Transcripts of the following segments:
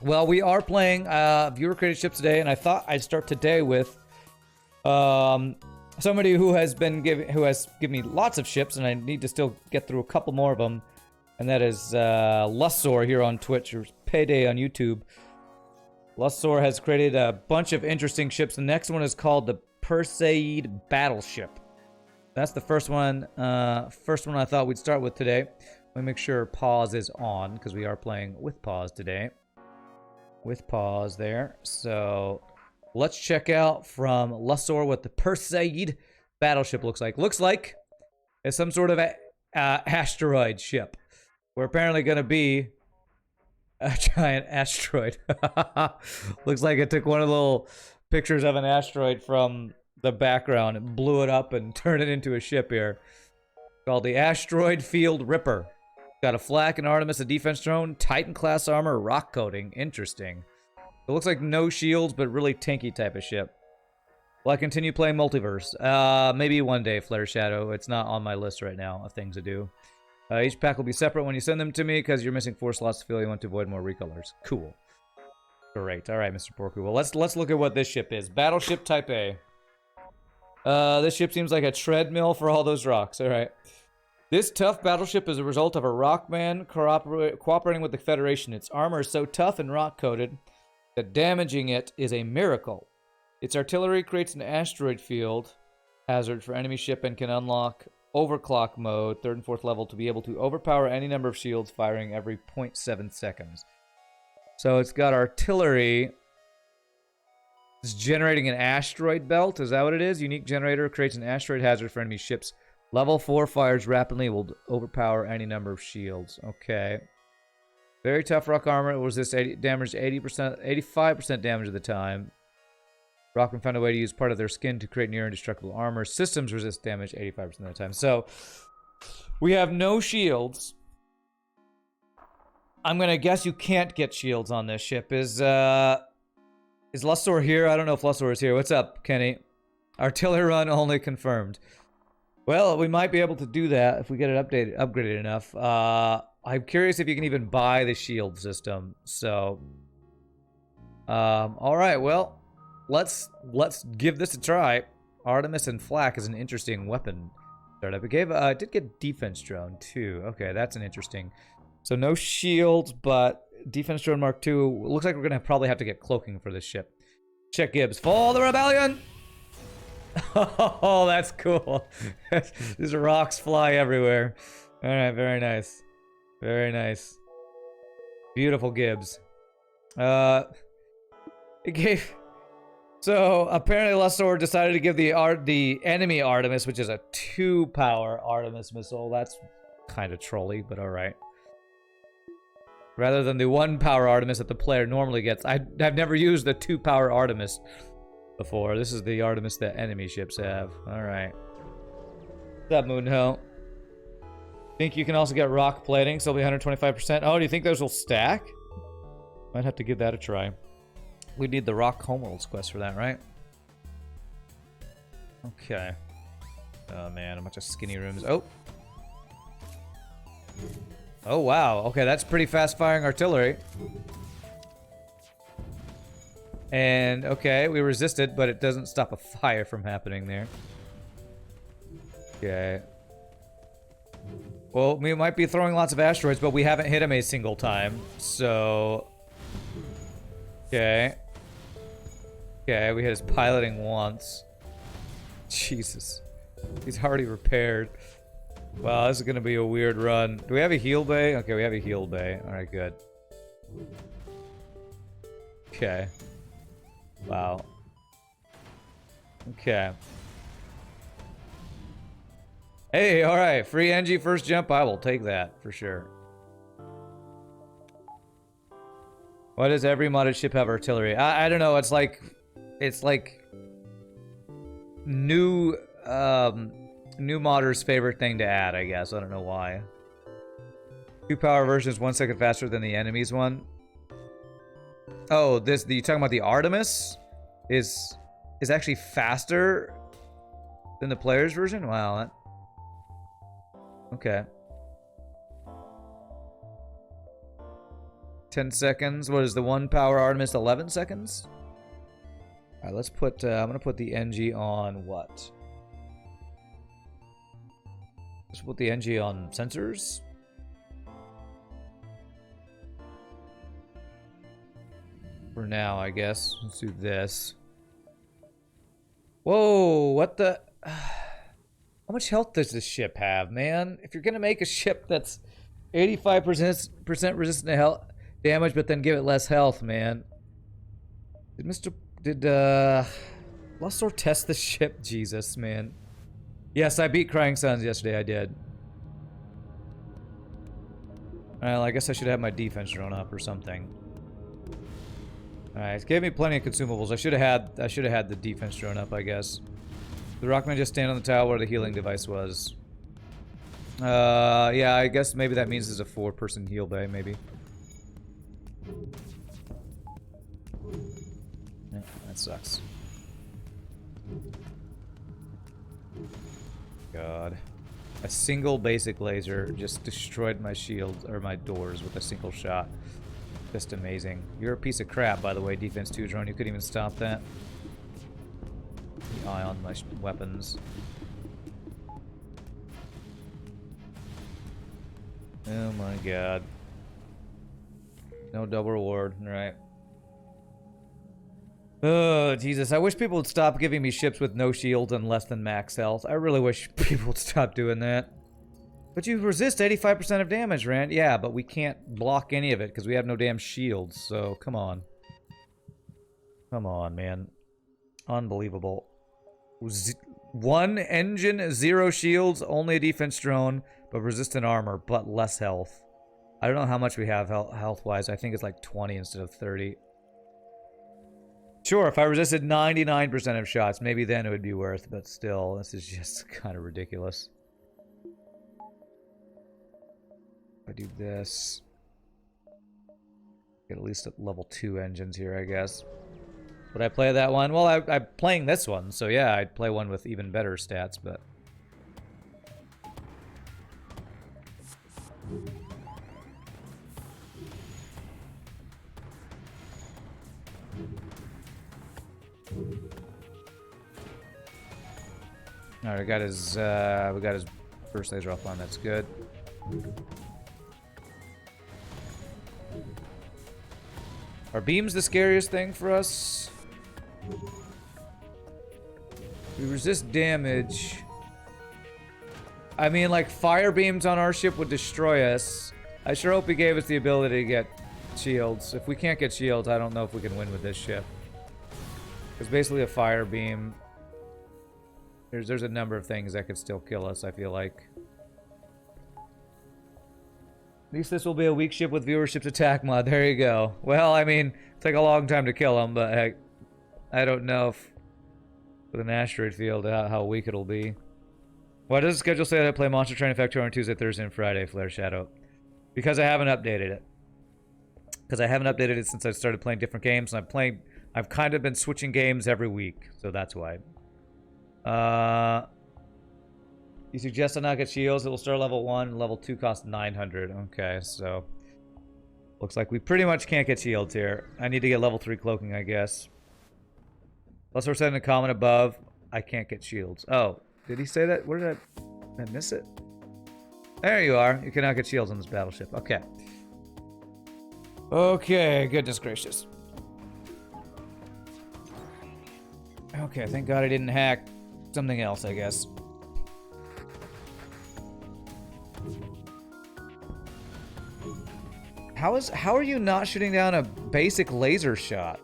Well, we are playing viewer created ships today, and I thought I'd start today with somebody who has given me lots of ships, and I need to still get through a couple more of them, and that is Luszor here on Twitch, or Payday on YouTube. Luszor has created a bunch of interesting ships. The next one is called the Perseid Battleship. That's the first one. First one I thought we'd start with today. Let me make sure pause is on, because we are playing with pause today. With pause there. So let's check out from Luszor what the Perseid Battleship looks like. Looks like it's some sort of asteroid ship. We're apparently going to be a giant asteroid. Looks like it took one of the little pictures of an asteroid from the background and blew it up and turned it into a ship here. Called the Asteroid Field Ripper. Got a flak and Artemis, a defense drone, Titan class armor, rock coating. Interesting. It looks like no shields, but really tanky type of ship. Will I continue playing Multiverse? Maybe one day, Flare Shadow. It's not on my list right now of things to do. Each pack will be separate when you send them to me because you're missing 4 slots to fill. You want to avoid more recolors. Cool. Great. All right, Mr. Porku. Well, let's look at what this ship is. Battleship Type A. This ship seems like a treadmill for all those rocks. All right. This tough battleship is a result of a rockman cooperating with the Federation. Its armor is so tough and rock-coated that damaging it is a miracle. Its artillery creates an asteroid field hazard for enemy ship and can unlock overclock mode, 3rd and 4th level, to be able to overpower any number of shields firing every 0.7 seconds. So it's got artillery. It's generating an asteroid belt. Is that what it is? Unique generator creates an asteroid hazard for enemy ships. Level 4 fires rapidly, will overpower any number of shields. Okay. Very tough rock armor. It was this damaged 85% damage at the time. Rockman found a way to use part of their skin to create near indestructible armor. Systems resist damage 85% of the time. So, we have no shields. I'm gonna guess you can't get shields on this ship. Is Luszor here? I don't know if Luszor is here. What's up, Kenny? Artillery run only confirmed. Well, we might be able to do that if we get it upgraded enough. I'm curious if you can even buy the shield system. So, all right. Well, let's give this a try. Artemis and flak is an interesting weapon startup. It did get defense drone too. Okay, that's an interesting. So no shields, but defense drone Mark II. Looks like we're gonna probably have to get cloaking for this ship. Check Gibbs. Fall the rebellion. Oh, that's cool. These rocks fly everywhere. All right, very nice. Very nice. Beautiful Gibbs. It gave... So, apparently Luszor decided to give the enemy Artemis, which is a 2-power Artemis missile. That's kind of trolly, but alright. Rather than the 1-power Artemis that the player normally gets. I've never used the 2-power Artemis before. This is the Artemis that enemy ships have. Alright. What's up, Moonhill? Think you can also get rock plating, so it'll be 125%. Oh, do you think those will stack? Might have to give that a try. We need the rock homeworlds quest for that, right? Okay. Oh man, a bunch of skinny rooms. Oh! Oh wow, okay, that's pretty fast firing artillery. And, okay, we resisted, but it doesn't stop a fire from happening there. Okay. Well, we might be throwing lots of asteroids, but we haven't hit them a single time, so... Okay. Okay, we hit his piloting once. Jesus. He's already repaired. Wow, this is gonna be a weird run. Do we have a heal bay? Okay, we have a heal bay. Alright, good. Okay. Wow. Okay. Hey, alright. Free NG first jump. I will take that for sure. Why does every modded ship have artillery? I don't know. It's like new modders' favorite thing to add, I guess. I don't know why. 2-power version is 1 second faster than the enemy's one. Oh, you talking about the Artemis? Is actually faster than the player's version? Wow. Okay. 10 seconds. What is the 1 power Artemis? 11 seconds? Alright, let's put, I'm gonna put the NG on what? Let's put the NG on sensors. For now, I guess. Let's do this. Whoa, what the... How much health does this ship have, man? If you're gonna make a ship that's 85% resistant to health damage, but then give it less health, man. Did Luszor test the ship? Jesus, man. Yes, I beat Crying Suns yesterday, I did. Well, I guess I should have my defense drone up or something. Alright, it gave me plenty of consumables. I should have had the defense drone up, I guess. The Rockman just stand on the tower where the healing device was. Yeah, I guess maybe that means there's a 4-person heal bay, maybe. Yeah, that sucks. God. A single basic laser just destroyed my shields, or my doors with a single shot. Just amazing. You're a piece of crap, by the way, Defense 2 drone. You couldn't even stop that. The eye on my weapons. Oh my god. No double reward, right. Oh, Jesus. I wish people would stop giving me ships with no shields and less than max health. I really wish people would stop doing that. But you resist 85% of damage, Rand. Yeah, but we can't block any of it because we have no damn shields. So, come on. Come on, man. Unbelievable. 1 engine, 0 shields, only a defense drone, but resistant armor, but less health. I don't know how much we have health-wise. I think it's like 20 instead of 30. Sure, if I resisted 99% of shots, maybe then it would be worth, but still, this is just kind of ridiculous. If I do this, get at least level 2 engines here, I guess. Would I play that one? Well, I'm playing this one, so yeah, I'd play one with even better stats, but... Alright, we got his first laser offline, that's good. Are beams the scariest thing for us? We resist damage. I mean, like, fire beams on our ship would destroy us. I sure hope he gave us the ability to get shields. If we can't get shields, I don't know if we can win with this ship. It's basically a fire beam. There's a number of things that could still kill us, I feel like. At least this will be a weak ship with viewership's attack mod. There you go. Well, I mean, it'll take a long time to kill him, but heck, I don't know if with an asteroid field how weak it'll be. Why does the schedule say that I play Monster Train Factor on Tuesday, Thursday, and Friday, Flare Shadow? Because I haven't updated it. Because I haven't updated it since I started playing different games, and I've kind of been switching games every week, so that's why. You suggest I not get shields. It will start level 1. Level 2 costs 900. Okay, so... Looks like we pretty much can't get shields here. I need to get level 3 cloaking, I guess. Luszor said in a comment above, I can't get shields. Oh, did he say that? Where did I miss it? There you are. You cannot get shields on this battleship. Okay. Okay, goodness gracious. Okay, thank God I didn't hack something else, I guess. How are you not shooting down a basic laser shot?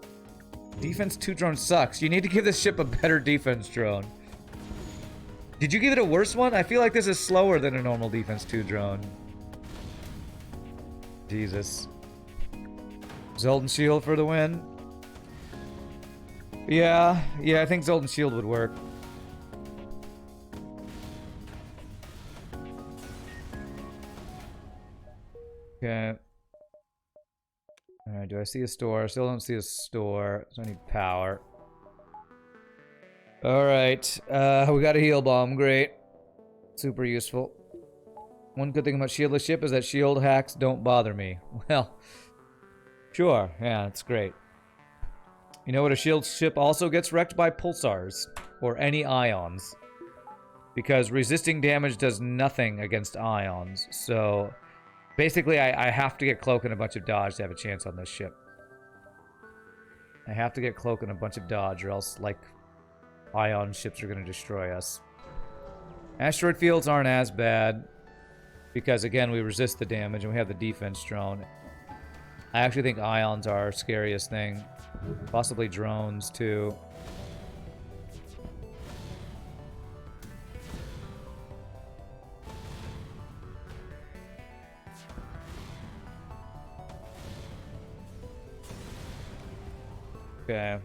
Defense 2 drone sucks. You need to give this ship a better defense drone. Did you give it a worse one? I feel like this is slower than a normal defense 2 drone. Jesus. Zoltan Shield for the win. Yeah, I think Zoltan Shield would work. Okay. Alright, do I see a store? I still don't see a store. So I need power. Alright, we got a heal bomb. Great. Super useful. One good thing about shieldless ship is that shield hacks don't bother me. Well, Sure, yeah, it's great. You know what? A shield ship also gets wrecked by pulsars or any ions. Because resisting damage does nothing against ions. So basically, I have to get cloak and a bunch of dodge to have a chance on this ship. I have to get cloak and a bunch of dodge, or else, like, ion ships are going to destroy us. Asteroid fields aren't as bad. Because, again, we resist the damage and we have the defense drone. I actually think ions are our scariest thing. Possibly drones, too. Okay.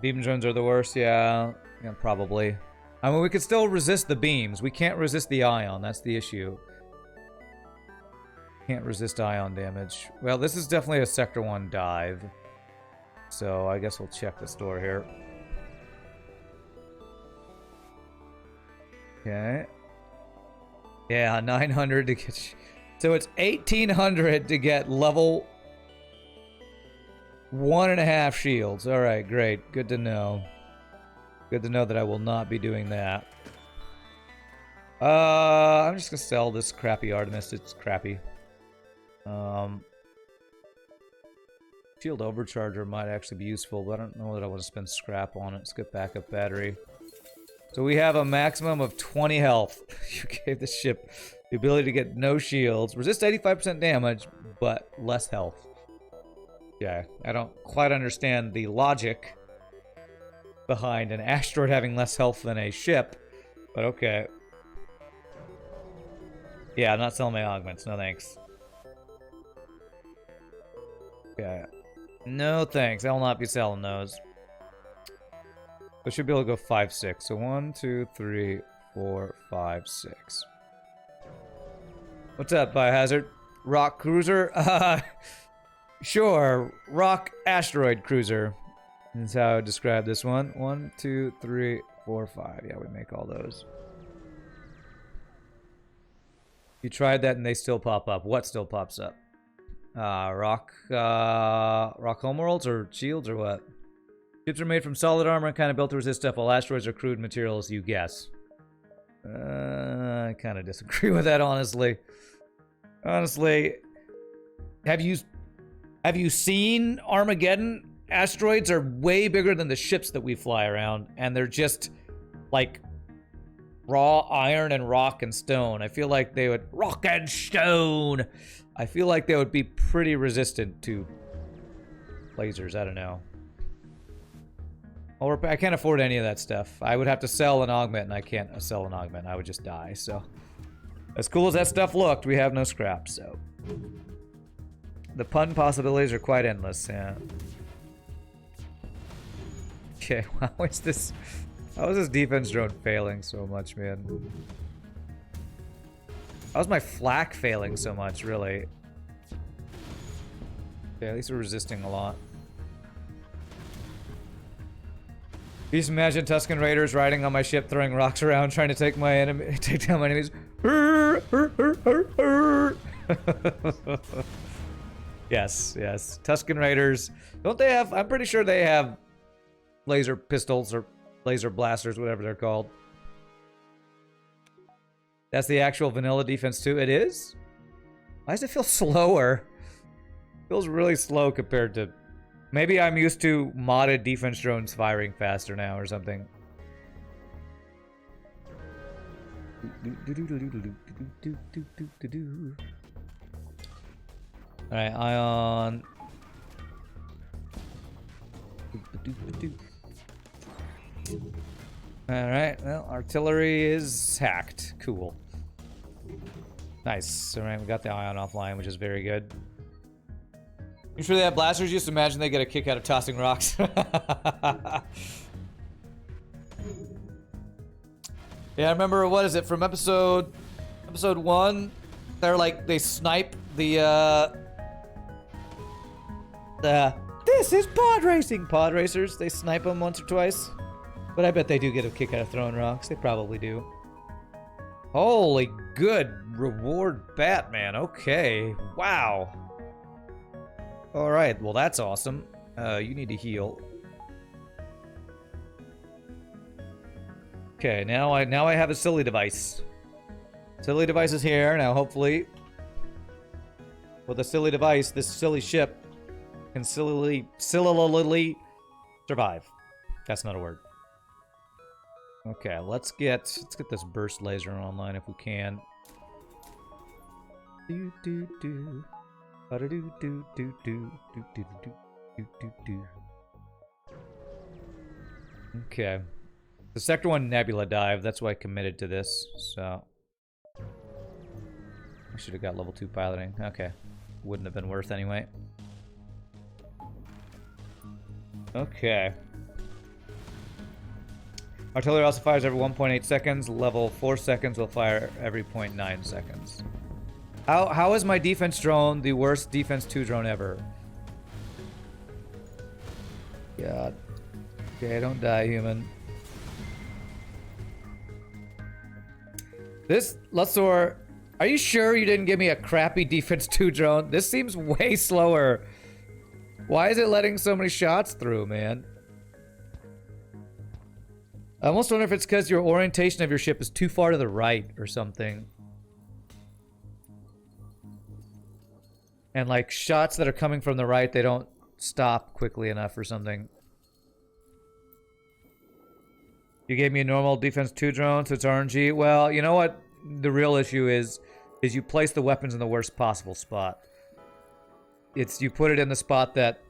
Beam drones are the worst, yeah. Yeah, probably. I mean, we could still resist the beams. We can't resist the ion. That's the issue. Can't resist ion damage. Well, this is definitely a Sector 1 dive. So I guess we'll check the store here. Okay. Yeah, 900 to get... So it's 1,800 to get level 1.5 shields. Alright, great. Good to know. Good to know that I will not be doing that. I'm just gonna sell this crappy Artemis. It's crappy. Shield overcharger might actually be useful, but I don't know that I want to spend scrap on it. Let's get backup battery. So we have a maximum of 20 health. You gave the ship the ability to get no shields, resist 85% damage, but less health. Yeah, I don't quite understand the logic behind an asteroid having less health than a ship, but okay. Yeah, I'm not selling my augments. No thanks. Okay. No thanks. I will not be selling those. I should be able to go 5, 6. So 1, 2, 3, 4, 5, 6. What's up, Biohazard? Rock Cruiser? Sure. Rock Asteroid Cruiser. That's how I would describe this one. 1, 2, 3, 4, 5. Yeah, we make all those. You tried that and they still pop up. What still pops up? Rock homeworlds or shields or what? Ships are made from solid armor and kind of built to resist stuff, while asteroids are crude materials, you guess. I kind of disagree with that, honestly. Honestly, have you seen Armageddon? Asteroids are way bigger than the ships that we fly around, and they're just like raw iron and rock and stone. I feel like they would rock and stone. I feel like they would be pretty resistant to lasers. I don't know. Or I can't afford any of that stuff. I would have to sell an augment, and I can't sell an augment. I would just die. So, as cool as that stuff looked, we have no scrap. So, the pun possibilities are quite endless. Yeah. Okay. How is this defense drone failing so much, man? How's my flak failing so much, really? Okay, at least we're resisting a lot. You just imagine Tusken Raiders riding on my ship, throwing rocks around, trying to take down my enemies. Yes, yes. Tusken Raiders. Don't they have... I'm pretty sure they have laser pistols or laser blasters, whatever they're called. That's the actual vanilla defense too. It is? Why does it feel slower? It feels really slow compared to... Maybe I'm used to modded defense drones firing faster now or something. Alright, ion. Alright, well, artillery is hacked. Cool. Nice. Alright, we got the ion offline, which is very good. You sure they have blasters? Just imagine they get a kick out of tossing rocks. Yeah, I remember, what is it, from episode 1? They're like, they snipe the this is pod racing! Pod racers, they snipe them once or twice. But I bet they do get a kick out of throwing rocks. They probably do. Holy good reward, Batman. Okay. Wow. Alright, well that's awesome. You need to heal. Okay, now I have a silly device. Silly device is here, now hopefully with a silly device, this silly ship can sillily survive. That's not a word. Okay, let's get this burst laser online if we can. Do do do. Do do do do do do do do do do. Okay. The Sector 1 Nebula dive, that's why I committed to this, so I should have got level 2 piloting. Okay. Wouldn't have been worth anyway. Okay. Artillery also fires every 1.8 seconds. Level 4 seconds will fire every 0.9 seconds. How is my defense drone the worst defense 2 drone ever? God. Okay, don't die, human. This, Luszor, are you sure you didn't give me a crappy defense 2 drone? This seems way slower. Why is it letting so many shots through, man? I almost wonder if it's because your orientation of your ship is too far to the right or something. And like shots that are coming from the right, they don't stop quickly enough or something. You gave me a normal defense 2 drone, so it's RNG. Well, you know what the real issue is you place the weapons in the worst possible spot. It's you put it in the spot that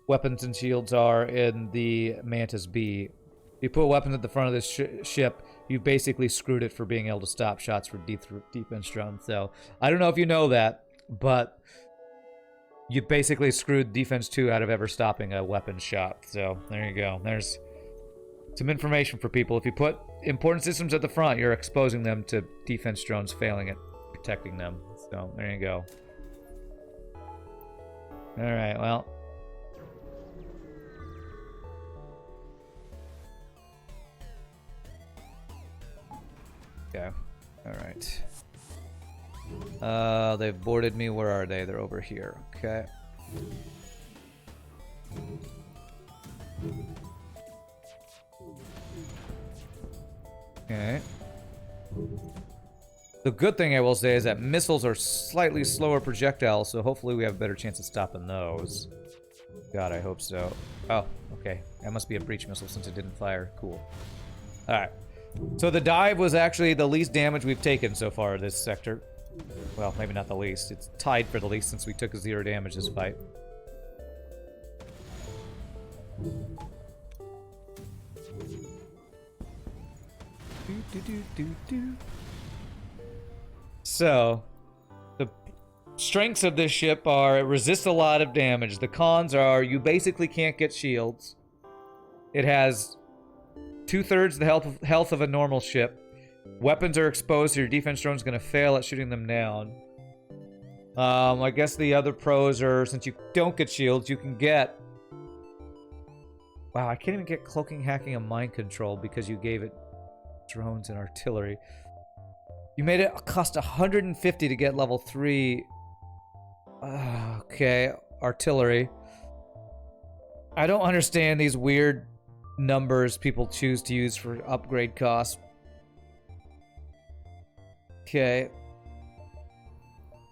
weapons and shields are in the Mantis B. You put weapons at the front of this ship, you basically screwed it for being able to stop shots for defense drones. So, I don't know if you know that, but you basically screwed defense 2 out of ever stopping a weapon shot. So, there you go. There's some information for people. If you put important systems at the front, you're exposing them to defense drones failing at protecting them. So, there you go. Alright, well. Okay. Alright. They've boarded me. Where are they? They're over here. Okay. Okay. The good thing I will say is that missiles are slightly slower projectiles, so hopefully we have a better chance of stopping those. God, I hope so. Oh, okay. That must be a breach missile since it didn't fire. Cool. Alright. So the dive was actually the least damage we've taken so far this sector. Well, maybe not the least. It's tied for the least since we took 0 damage this fight. So, the strengths of this ship are it resists a lot of damage. The cons are you basically can't get shields. It has 2/3 the health of a normal ship. Weapons are exposed, so your defense drone's going to fail at shooting them down. I guess the other pros are, since you don't get shields, you can get... Wow, I can't even get cloaking, hacking, and mind control because you gave it drones and artillery. You made it cost 150 to get level 3. Okay, artillery. I don't understand these weird numbers people choose to use for upgrade costs. Okay.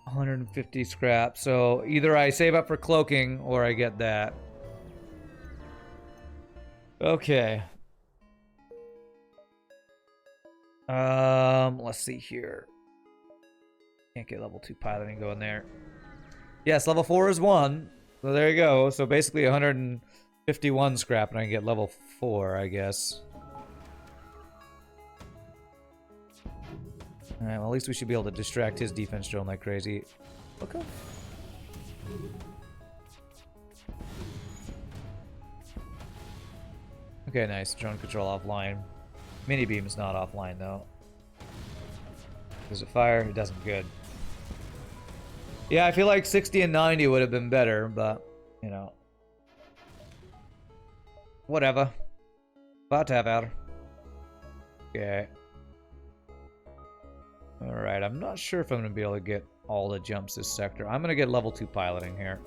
150 scrap. So either I save up for cloaking or I get that. Okay. Let's see here. Can't get level 2 piloting going there. Yes, level 4 is 1. So there you go. So basically 151 scrap and I can get level 4, I guess. Alright, well at least we should be able to distract his defense drone like crazy. Look up. Okay, nice. Drone control offline. Mini beam's not offline though. Does it fire? It doesn't. Good. Yeah, I feel like 60 and 90 would have been better, but, you know. Whatever. About to have out. Okay. Alright, I'm not sure if I'm going to be able to get all the jumps this sector. I'm going to get level 2 piloting here.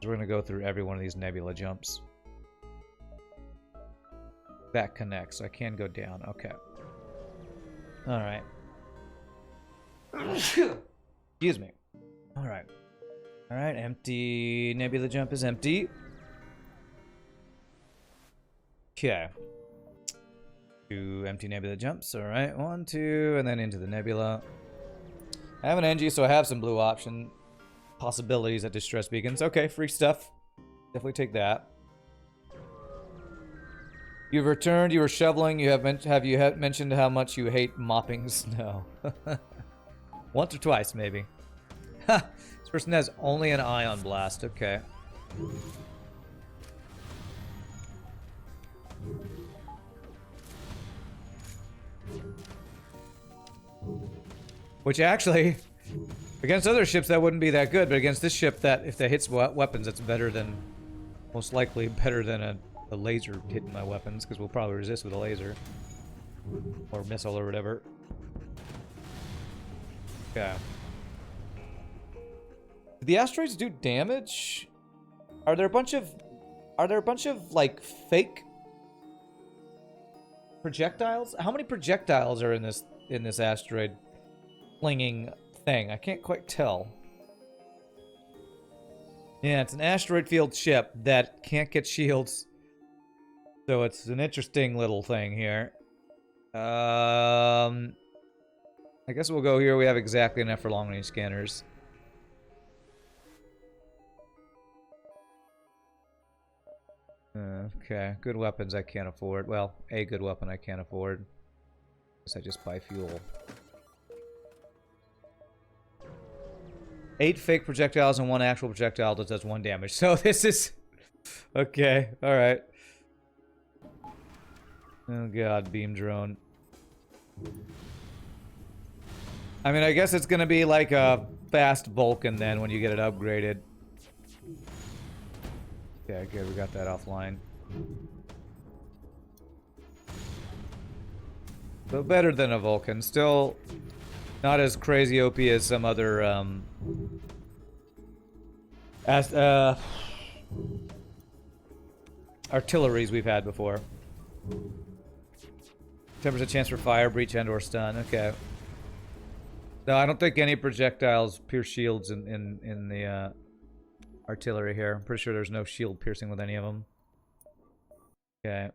We're gonna go through every one of these nebula jumps. That connects. I can go down. Okay. All right. Excuse me. All right. All right. Empty. Nebula jump is empty. Okay. 2 empty nebula jumps. All right. 1, 2, and then into the nebula. I have an NG, so I have some blue option possibilities at distress beacons. Okay, free stuff. Definitely take that. You've returned. You were shoveling. You have mentioned how much you hate mopping snow. Once or twice, maybe. Ha! This person has only an ion blast. Okay. Which actually, against other ships that wouldn't be that good, but against this ship, that if that hits weapons, it's better than, most likely better than a laser hitting my weapons, because we'll probably resist with a laser. Or missile or whatever. Yeah. Do the asteroids do damage? Are there a bunch of like fake projectiles? How many projectiles are in this asteroid flinging thing? I can't quite tell. Yeah, it's an asteroid field ship that can't get shields. So it's an interesting little thing here. I guess we'll go here. We have exactly enough for long-range scanners. Okay, good weapons I can't afford. Well, a good weapon I can't afford. Guess I just buy fuel. 8 fake projectiles and 1 actual projectile that does 1 damage. So this is... Okay, alright. Oh god, beam drone. I mean, I guess it's gonna be like a fast Vulcan then when you get it upgraded. Yeah, okay, we got that offline. So better than a Vulcan. Still not as crazy OP as some other, artilleries we've had before. 10% chance for fire, breach, and/or stun. Okay. No, I don't think any projectiles pierce shields in the artillery here. I'm pretty sure there's no shield piercing with any of them. Okay.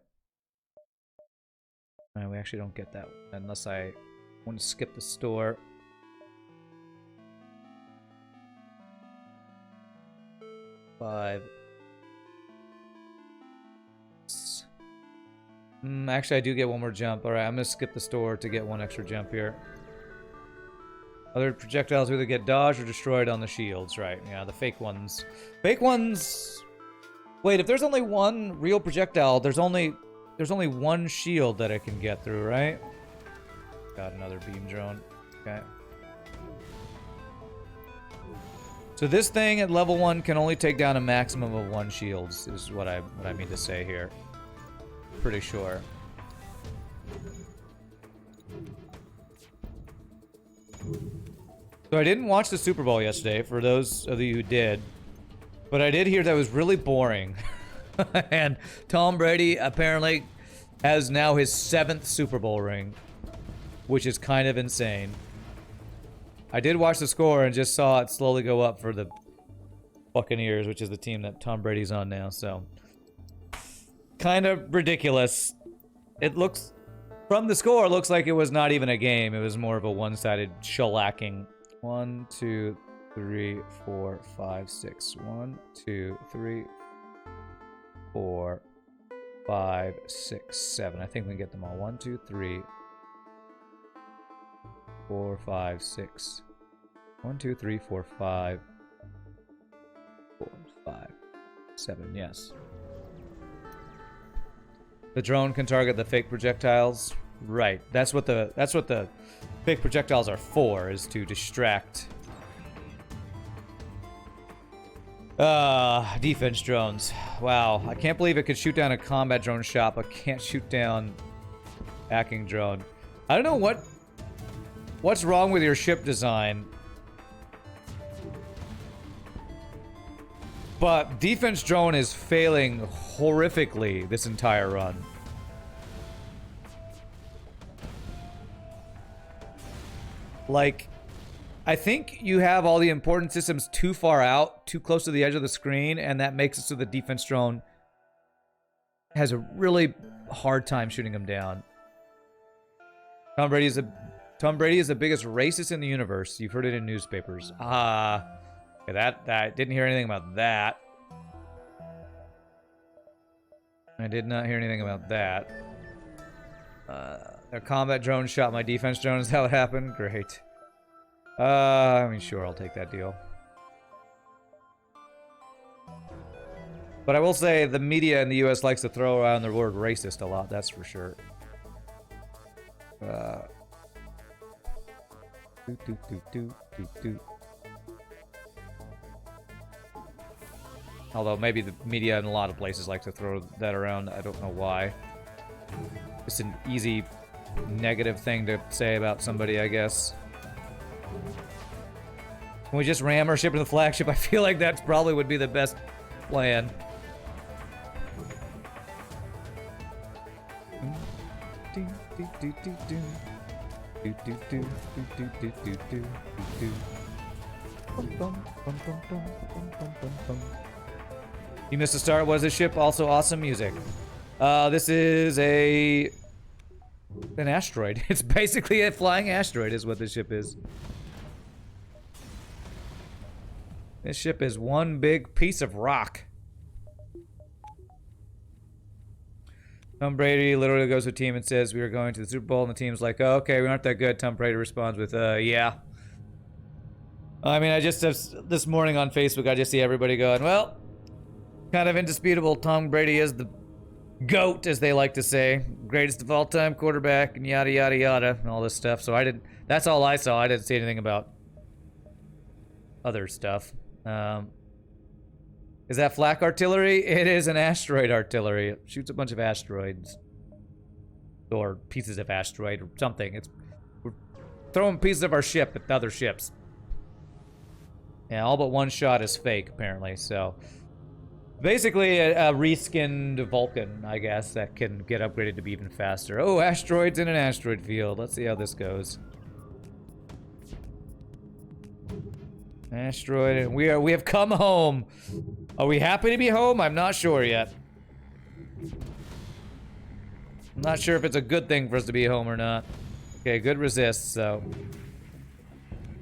We actually don't get that one unless I want to skip the store. Five. Actually, I do get one more jump. Alright, I'm gonna skip the store to get 1 extra jump here. Other projectiles either get dodged or destroyed on the shields, right? Yeah, the fake ones. Fake ones... Wait, if there's only 1 real projectile, there's only 1 shield that I can get through, right? Got another beam drone. Okay. So this thing at level 1 can only take down a maximum of 1 shields, is what I mean to say here. Pretty sure. So I didn't watch the Super Bowl yesterday, for those of you who did. But I did hear that it was really boring. And Tom Brady apparently has now his 7th Super Bowl ring. Which is kind of insane. I did watch the score and just saw it slowly go up for the Buccaneers, which is the team that Tom Brady's on now, so... Kind of ridiculous. It looks... From the score, it looks like it was not even a game. It was more of a one-sided shellacking. 1, 2, 3, 4, 5, 6. 1, 2, 3, 4, 5, 6, 7. I think we can get them all. 1, 2, 3, 4, 5, 6. 1, 2, 3, 4, 5. 4, 5, 7. Yes. The drone can target the fake projectiles. Right. That's what the fake projectiles are for, is to distract defense drones. Wow. I can't believe it could shoot down a combat drone shop, but can't shoot down hacking drone. I don't know what's wrong with your ship design. But defense drone is failing horrifically this entire run. Like, I think you have all the important systems too far out, too close to the edge of the screen, and that makes it so the defense drone has a really hard time shooting them down. Tom Brady is the biggest racist in the universe. You've heard it in newspapers. Okay, that didn't hear anything about that. I did not hear anything about that. Their combat drone shot my defense drone. Is how it happened? Great. I mean, sure, I'll take that deal. But I will say the media in the U.S. likes to throw around the word racist a lot. That's for sure. Although maybe the media in a lot of places like to throw that around. I don't know why. It's an easy negative thing to say about somebody, I guess. Can we just ram our ship to the flagship? I feel like that probably would be the best plan. You missed a start. What is this ship? Also awesome music. This is an asteroid. It's basically a flying asteroid is what this ship is. This ship is one big piece of rock. Tom Brady literally goes to a team and says, we are going to the Super Bowl, and the team's like, oh, okay, we aren't that good. Tom Brady responds with, yeah. I mean, I just have, this morning on Facebook, I just see everybody going, well, kind of indisputable. Tom Brady is the GOAT, as they like to say. Greatest of all time quarterback, and yada, yada, yada, and all this stuff. So I didn't, that's all I saw. I didn't see anything about other stuff. Is that flak artillery? It is an asteroid artillery. It shoots a bunch of asteroids. Or pieces of asteroid or something. We're throwing pieces of our ship at other ships. Yeah, all but one shot is fake, apparently, so... Basically, a reskinned Vulcan, I guess, that can get upgraded to be even faster. Oh, asteroids in an asteroid field. Let's see how this goes. Asteroid, and we have come home. Are we happy to be home? I'm not sure yet. I'm not sure if it's a good thing for us to be home or not. Okay, good resist, so...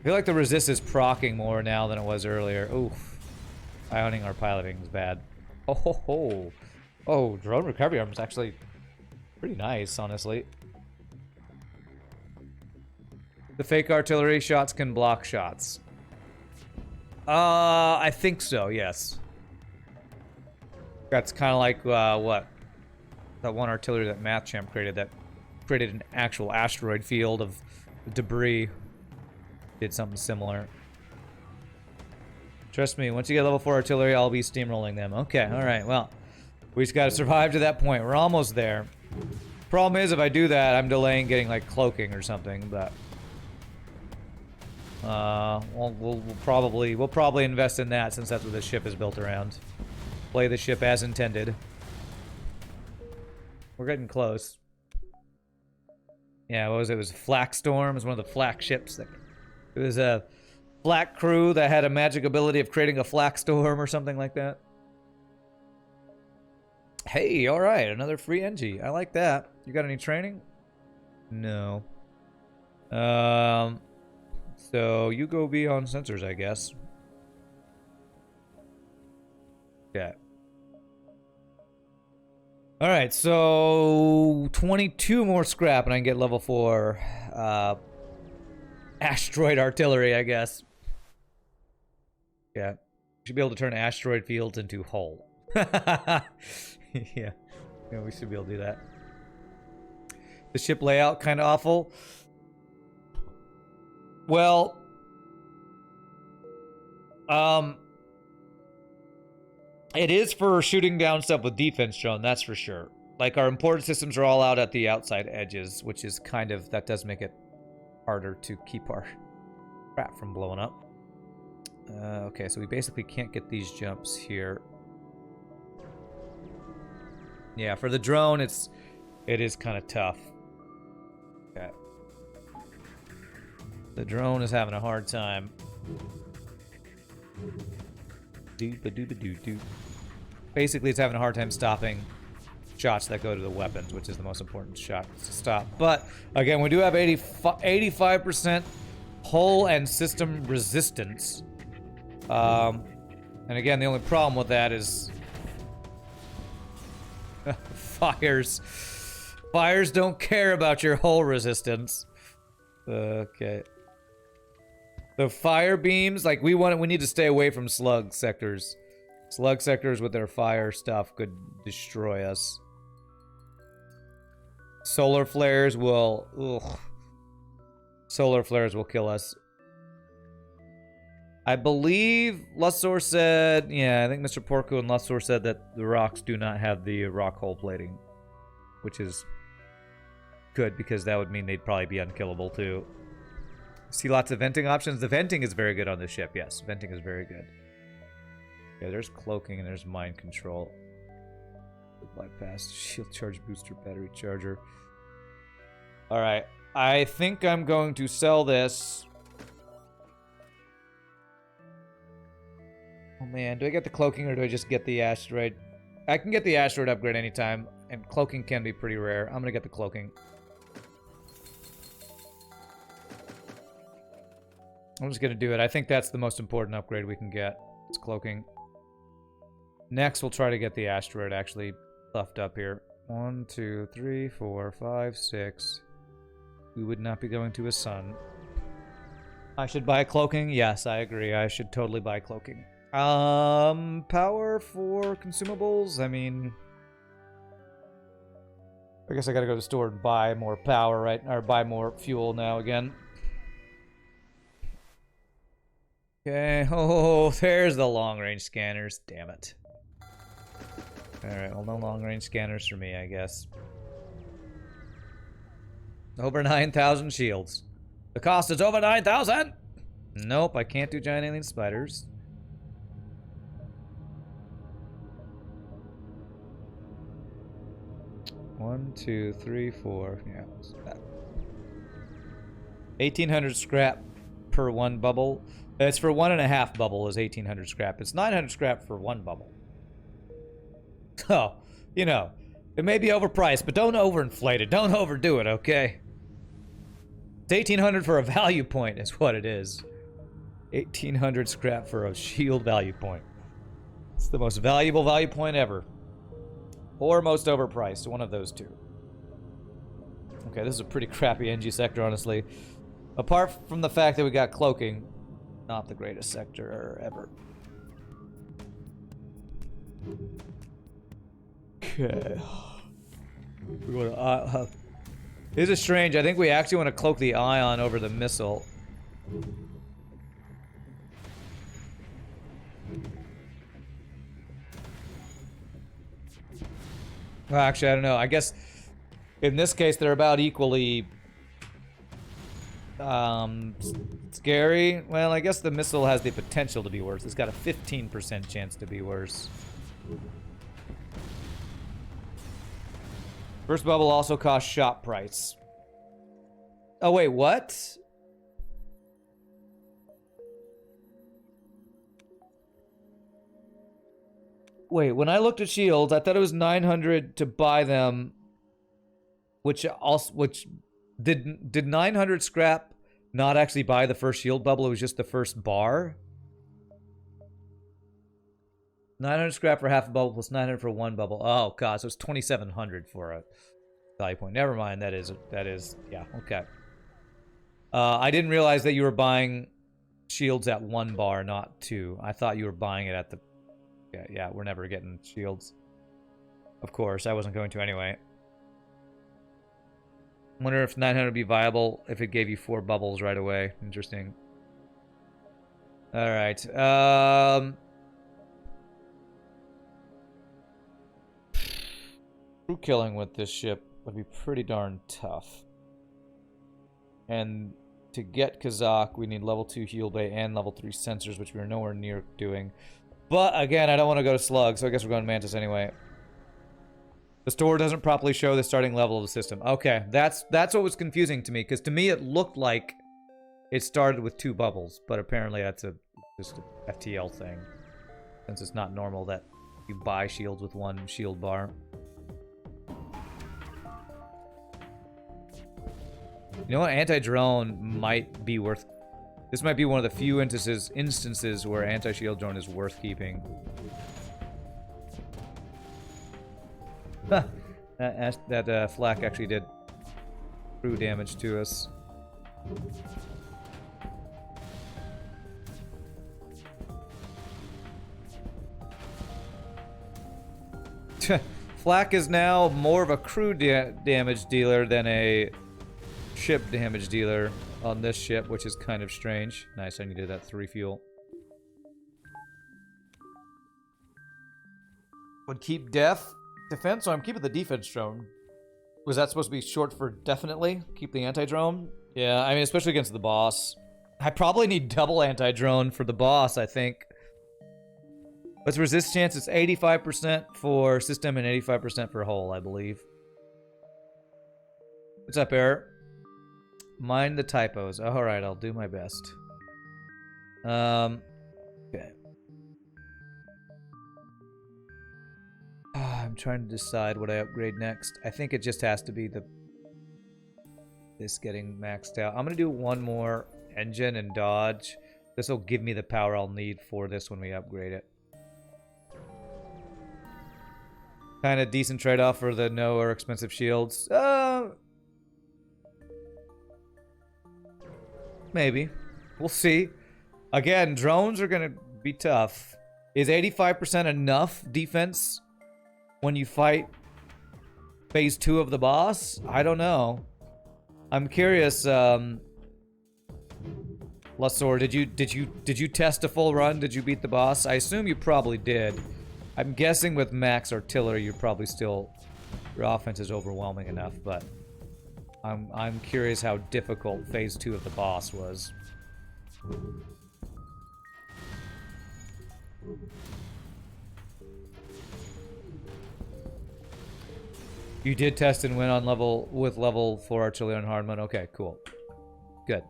I feel like the resist is proccing more now than it was earlier. Oof. Ioning our piloting is bad. Oh, ho, ho. Oh, drone recovery arm is actually pretty nice, honestly. The fake artillery shots can block shots. I think so, yes. That's kind of like, what? That one artillery that Math Champ created that created an actual asteroid field of debris. Did something similar. Trust me, once you get level 4 artillery, I'll be steamrolling them. Okay, alright, well. We just gotta survive to that point. We're almost there. Problem is, if I do that, I'm delaying getting, like, cloaking or something, but... we'll probably invest in that since that's what this ship is built around. Play the ship as intended. We're getting close. Yeah, what was it? It was Flak Storm. It was one of the flak ships. It was a flak crew that had a magic ability of creating a flak storm or something like that. Hey, alright, another free NG. I like that. You got any training? No. So you go be on sensors, I guess. Okay. Alright, so 22 more scrap and I can get level 4 asteroid artillery, I guess. Yeah. Should be able to turn asteroid fields into hull. Yeah. Yeah, we should be able to do that. The ship layout kind of awful. Well, it is for shooting down stuff with defense drone, that's for sure. Like, our important systems are all out at the outside edges, which is kind of, that does make it harder to keep our crap from blowing up. Okay, so we basically can't get these jumps here. Yeah, for the drone, it is kind of tough. Okay. The drone is having a hard time. Doo-ba-doo-ba-doo-doo. Basically, it's having a hard time stopping shots that go to the weapons, which is the most important shot to stop. But, again, we do have 85% hull and system resistance. And again, the only problem with that is fires. Fires don't care about your hull resistance. Okay. The fire beams, like we need to stay away from slug sectors. Slug sectors with their fire stuff could destroy us. Solar flares will, solar flares will kill us. I believe Luszor said, yeah, I think Mr. Porco and Luszor said that the rocks do not have the rock hull plating, which is good because that would mean they'd probably be unkillable too. See lots of venting options. The venting is very good on this ship. Yes, venting is very good. Yeah, there's cloaking and there's mind control. Bypass, shield charge booster, battery charger. All right, I think I'm going to sell this. Oh man, do I get the cloaking or do I just get the asteroid? I can get the asteroid upgrade anytime, and cloaking can be pretty rare. I'm gonna get the cloaking. I'm just gonna do it. I think that's the most important upgrade we can get. It's cloaking. Next, we'll try to get the asteroid actually buffed up here. 1, 2, 3, 4, 5, 6. We would not be going to a sun. I should buy cloaking? Yes, I agree. I should totally buy cloaking. Power for consumables? I mean, I guess I gotta go to the store and buy more power, right? Or buy more fuel now again. Okay. Oh, there's the long-range scanners. Damn it. Alright, well, no long-range scanners for me, I guess. Over 9,000 shields. The cost is over 9,000! Nope, I can't do giant alien spiders. One, two, three, four. Yeah, what's that? 1,800 scrap per one bubble. It's for 1.5 bubble is 1,800 scrap. It's 900 scrap for one bubble. So, you know, it may be overpriced, but don't overinflate it. Don't overdo it, okay? It's 1,800 for a value point is what it is. 1,800 scrap for a shield value point. It's the most valuable value point ever. Or most overpriced, one of those two. Okay, this is a pretty crappy NG sector, honestly. Apart from the fact that we got cloaking, not the greatest sector ever. Okay. We're going to, this is strange. I think we actually want to cloak the ion over the missile. Well, actually, I don't know. I guess in this case, they're about equally scary. Well, I guess the missile has the potential to be worse. It's got a 15% chance to be worse. First bubble also costs shop price. Oh, wait, what? Wait, when I looked at shields, I thought it was 900 to buy them, which did 900 scrap not actually buy the first shield bubble? It was just the first bar. 900 scrap for half a bubble plus 900 for one bubble. Oh god, so it's 2,700 for a value point. Never mind. That is yeah, okay. I didn't realize that you were buying shields at one bar, not two. I thought you were buying it at the. Yeah, we're never getting shields. Of course, I wasn't going to anyway. Wonder if 900 would be viable if it gave you 4 bubbles right away. Interesting. All right. Crew killing with this ship would be pretty darn tough. And to get Kazakh, we need level 2 heal bay and level 3 sensors, which we're nowhere near doing. But again, I don't want to go to Slug, so I guess we're going to Mantis anyway. The store doesn't properly show the starting level of the system. Okay, that's what was confusing to me, because to me it looked like it started with 2 bubbles, but apparently that's just a FTL thing, since it's not normal that you buy shields with 1 shield bar. You know what? Anti-drone might be worth... This might be one of the few instances where anti-shield drone is worth keeping. Huh. That flak actually did crew damage to us. Flak is now more of a crew damage dealer than a ship damage dealer on this ship, which is kind of strange. Nice, I needed that 3 fuel. Would keep defense, so I'm keeping the defense drone. Was that supposed to be short for definitely? Keep the anti-drone? Yeah, I mean, especially against the boss. I probably need double anti-drone for the boss, I think. What's resist chance? It's 85% for system and 85% for hull, I believe. What's up, Error? Mind the typos. Oh, alright, I'll do my best. Okay. I'm trying to decide what I upgrade next. I think it just has to be this getting maxed out. I'm gonna do 1 more engine and dodge. This will give me the power I'll need for this when we upgrade it. Kind of decent trade-off for the no or expensive shields. Maybe. We'll see. Again, drones are going to be tough. Is 85% enough defense when you fight phase 2 of the boss? I don't know. I'm curious, Luszor, did you test a full run? Did you beat the boss? I assume you probably did. I'm guessing with max artillery, you're probably still... Your offense is overwhelming enough, but... I'm curious how difficult phase 2 of the boss was. You did test and win on level 4 artillery on hard mode. Okay, cool. Good.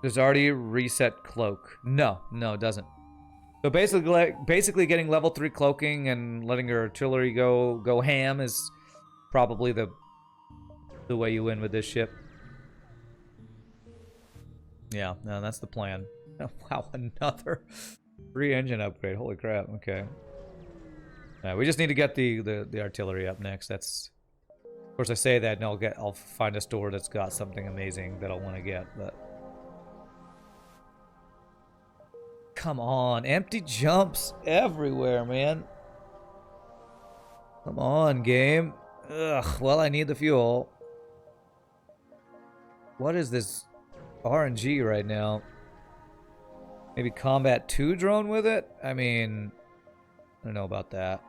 Does already reset cloak? No, it doesn't. So basically getting level 3 cloaking and letting your artillery go ham is probably the way you win with this ship. Yeah, no, that's the plan. Wow, another free engine upgrade. Holy crap, okay. We just need to get the artillery up next. That's, of course I say that and I'll find a store that's got something amazing that I'll want to get, but come on, empty jumps everywhere, man. Come on, game. Ugh, well, I need the fuel. What is this RNG right now? Maybe Combat 2 drone with it? I mean, I don't know about that.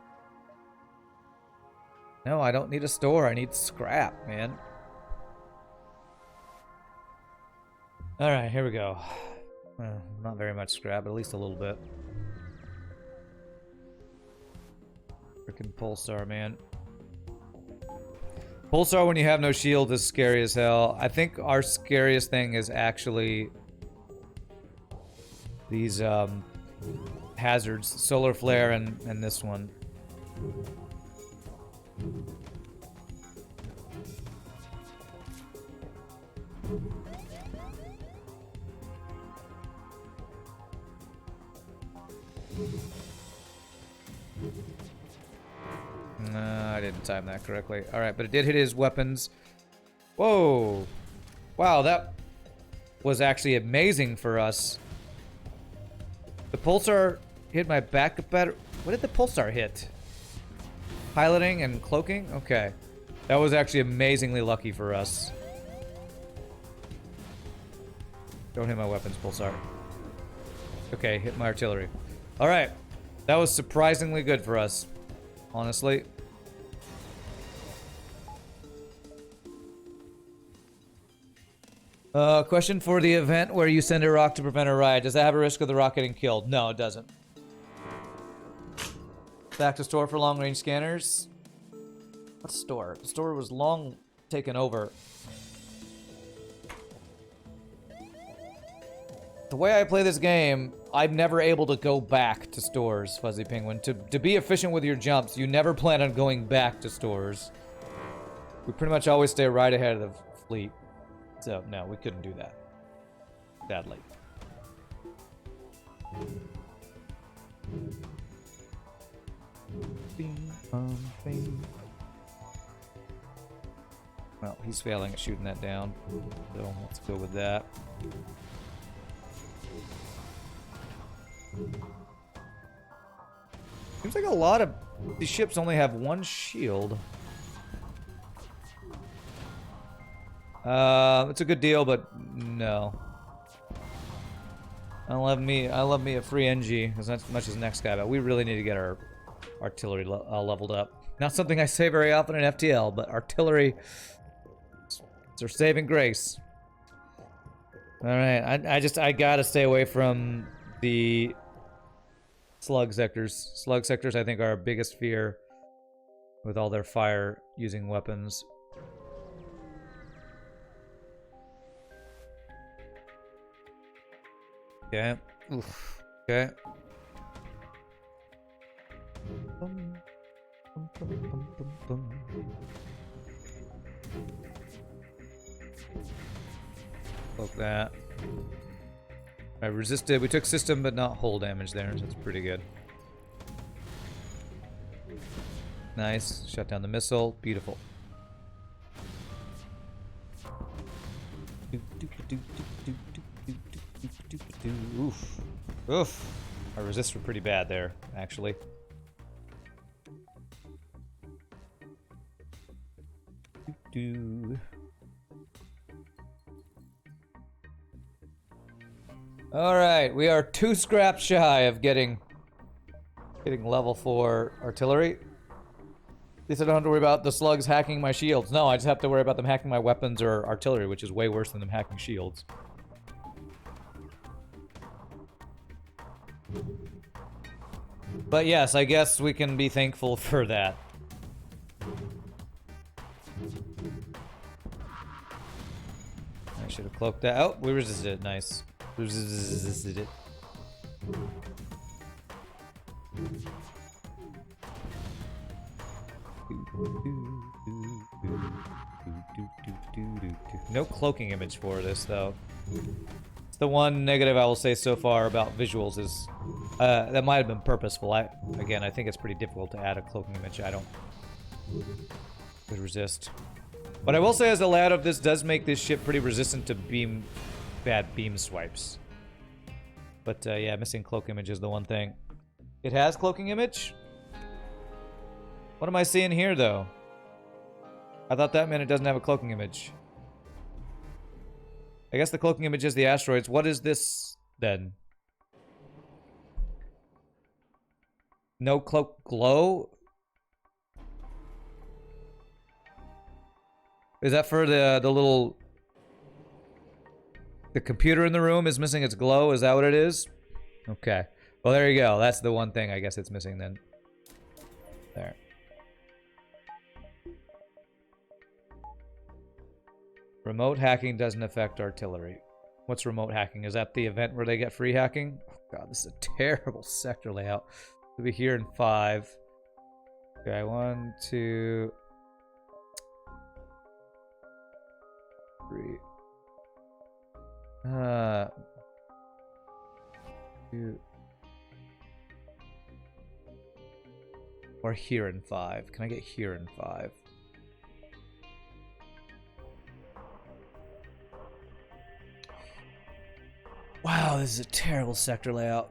No, I don't need a store. I need scrap, man. Alright, here we go. Not very much scrap, but at least a little bit. Freaking Pulsar, man. Pulsar when you have no shield is scary as hell. I think our scariest thing is actually these hazards. Solar Flare and this one. No, I didn't time that correctly. Alright, but it did hit his weapons. Whoa. Wow, that was actually amazing for us. The Pulsar hit my backup battery. What did the Pulsar hit? Piloting and cloaking? Okay. That was actually amazingly lucky for us. Don't hit my weapons, Pulsar. Okay, hit my artillery. Alright. That was surprisingly good for us. Honestly. Question for the event where you send a rock to prevent a riot. Does that have a risk of the rock getting killed? No, it doesn't. Back to store for long-range scanners. What store? The store was long taken over. The way I play this game, I'm never able to go back to stores, Fuzzy Penguin. To be efficient with your jumps, you never plan on going back to stores. We pretty much always stay right ahead of the fleet. So, no, we couldn't do that. Sadly. Well, he's failing at shooting that down. So, let's go with that. Seems like a lot of these ships only have one shield. It's a good deal, but no. I love me a free NG as much as the next guy, but we really need to get our artillery leveled up. Not something I say very often in FTL, but artillery is our saving grace. All right, I gotta stay away from the slug sectors. Slug sectors, I think, are our biggest fear with all their fire using weapons. Okay. Oof. Okay. Look that. I resisted. We took system, but not hull damage there, so that's pretty good. Nice. Shut down the missile. Beautiful. Oof. Oof. Our resists were pretty bad there, actually. Alright, we are 2 scraps shy of getting level 4 artillery. At least I don't have to worry about the slugs hacking my shields. No, I just have to worry about them hacking my weapons or artillery, which is way worse than them hacking shields. But yes, I guess we can be thankful for that. I should have cloaked that. Oh, we resisted it. Nice. We resisted it. No cloaking image for this, though. It's the one negative I will say so far about visuals is that might have been purposeful. Again, I think it's pretty difficult to add a cloaking image. I don't could resist. What I will say is the layout of this does make this ship pretty resistant to bad beam swipes. But yeah, missing cloak image is the one thing. It has cloaking image? What am I seeing here, though? I thought that meant it doesn't have a cloaking image. I guess the cloaking image is the asteroids. What is this, then? No cloak glow? Is that for the little... The computer in the room is missing its glow? Is that what it is? Okay. Well, there you go. That's the one thing I guess it's missing then. There. Remote hacking doesn't affect artillery. What's remote hacking? Is that the event where they get free hacking? Oh god, this is a terrible sector layout. We'll be here in 5. Okay, 1, 2... 3. 2. Or here in 5. Can I get here in 5? Wow, this is a terrible sector layout.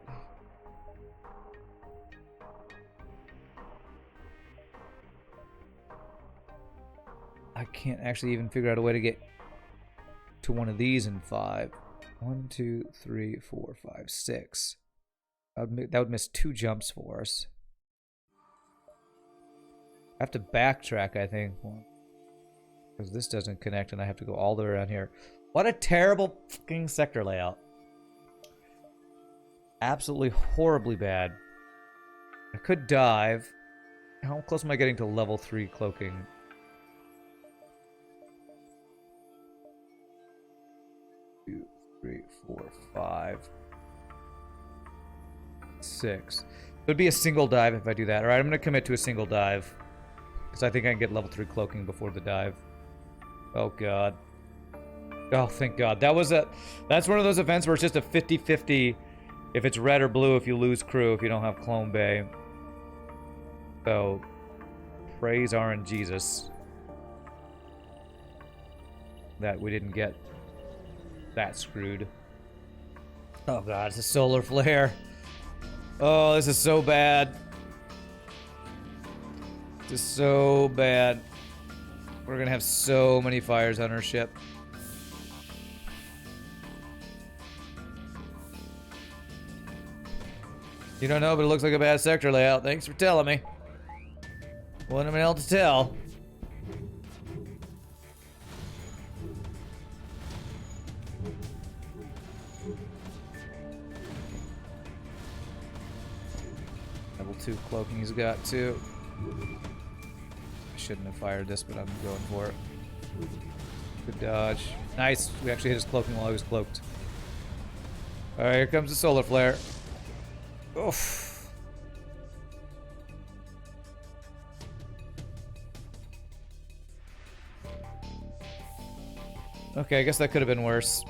I can't actually even figure out a way to get to one of these in 5. 1, 2, 3, 4, 5, 6. That would miss 2 jumps for us. I have to backtrack, I think. Because this doesn't connect and I have to go all the way around here. What a terrible fucking sector layout. Absolutely horribly bad. I could dive. How close am I getting to level 3 cloaking? 2, 3, 4, 5, 6. It would be a single dive if I do that. Alright, I'm going to commit to a single dive. Because I think I can get level 3 cloaking before the dive. Oh god. Oh, thank god. That's one of those events where it's just a 50-50 if it's red or blue if you lose crew if you don't have Clone Bay. So, praise RNGesus that we didn't get that screwed. Oh god, it's a solar flare. Oh, this is so bad. This is so bad. We're gonna have so many fires on our ship. You don't know, but it looks like a bad sector layout. Thanks for telling me. Wouldn't have been able to tell. Level 2 cloaking he's got too. I shouldn't have fired this, but I'm going for it. Good dodge. Nice. We actually hit his cloaking while he was cloaked. Alright, here comes the solar flare. Oof. Okay, I guess that could have been worse.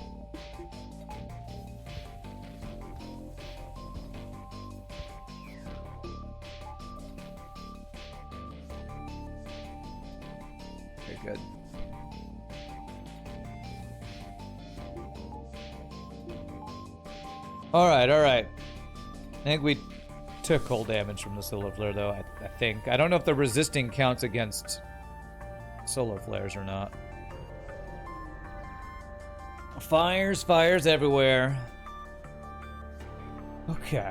Okay, good. Alright, alright. I think we took cold damage from the solar flare, though, I think. I don't know if the resisting counts against solar flares or not. Fires, fires everywhere. Okay.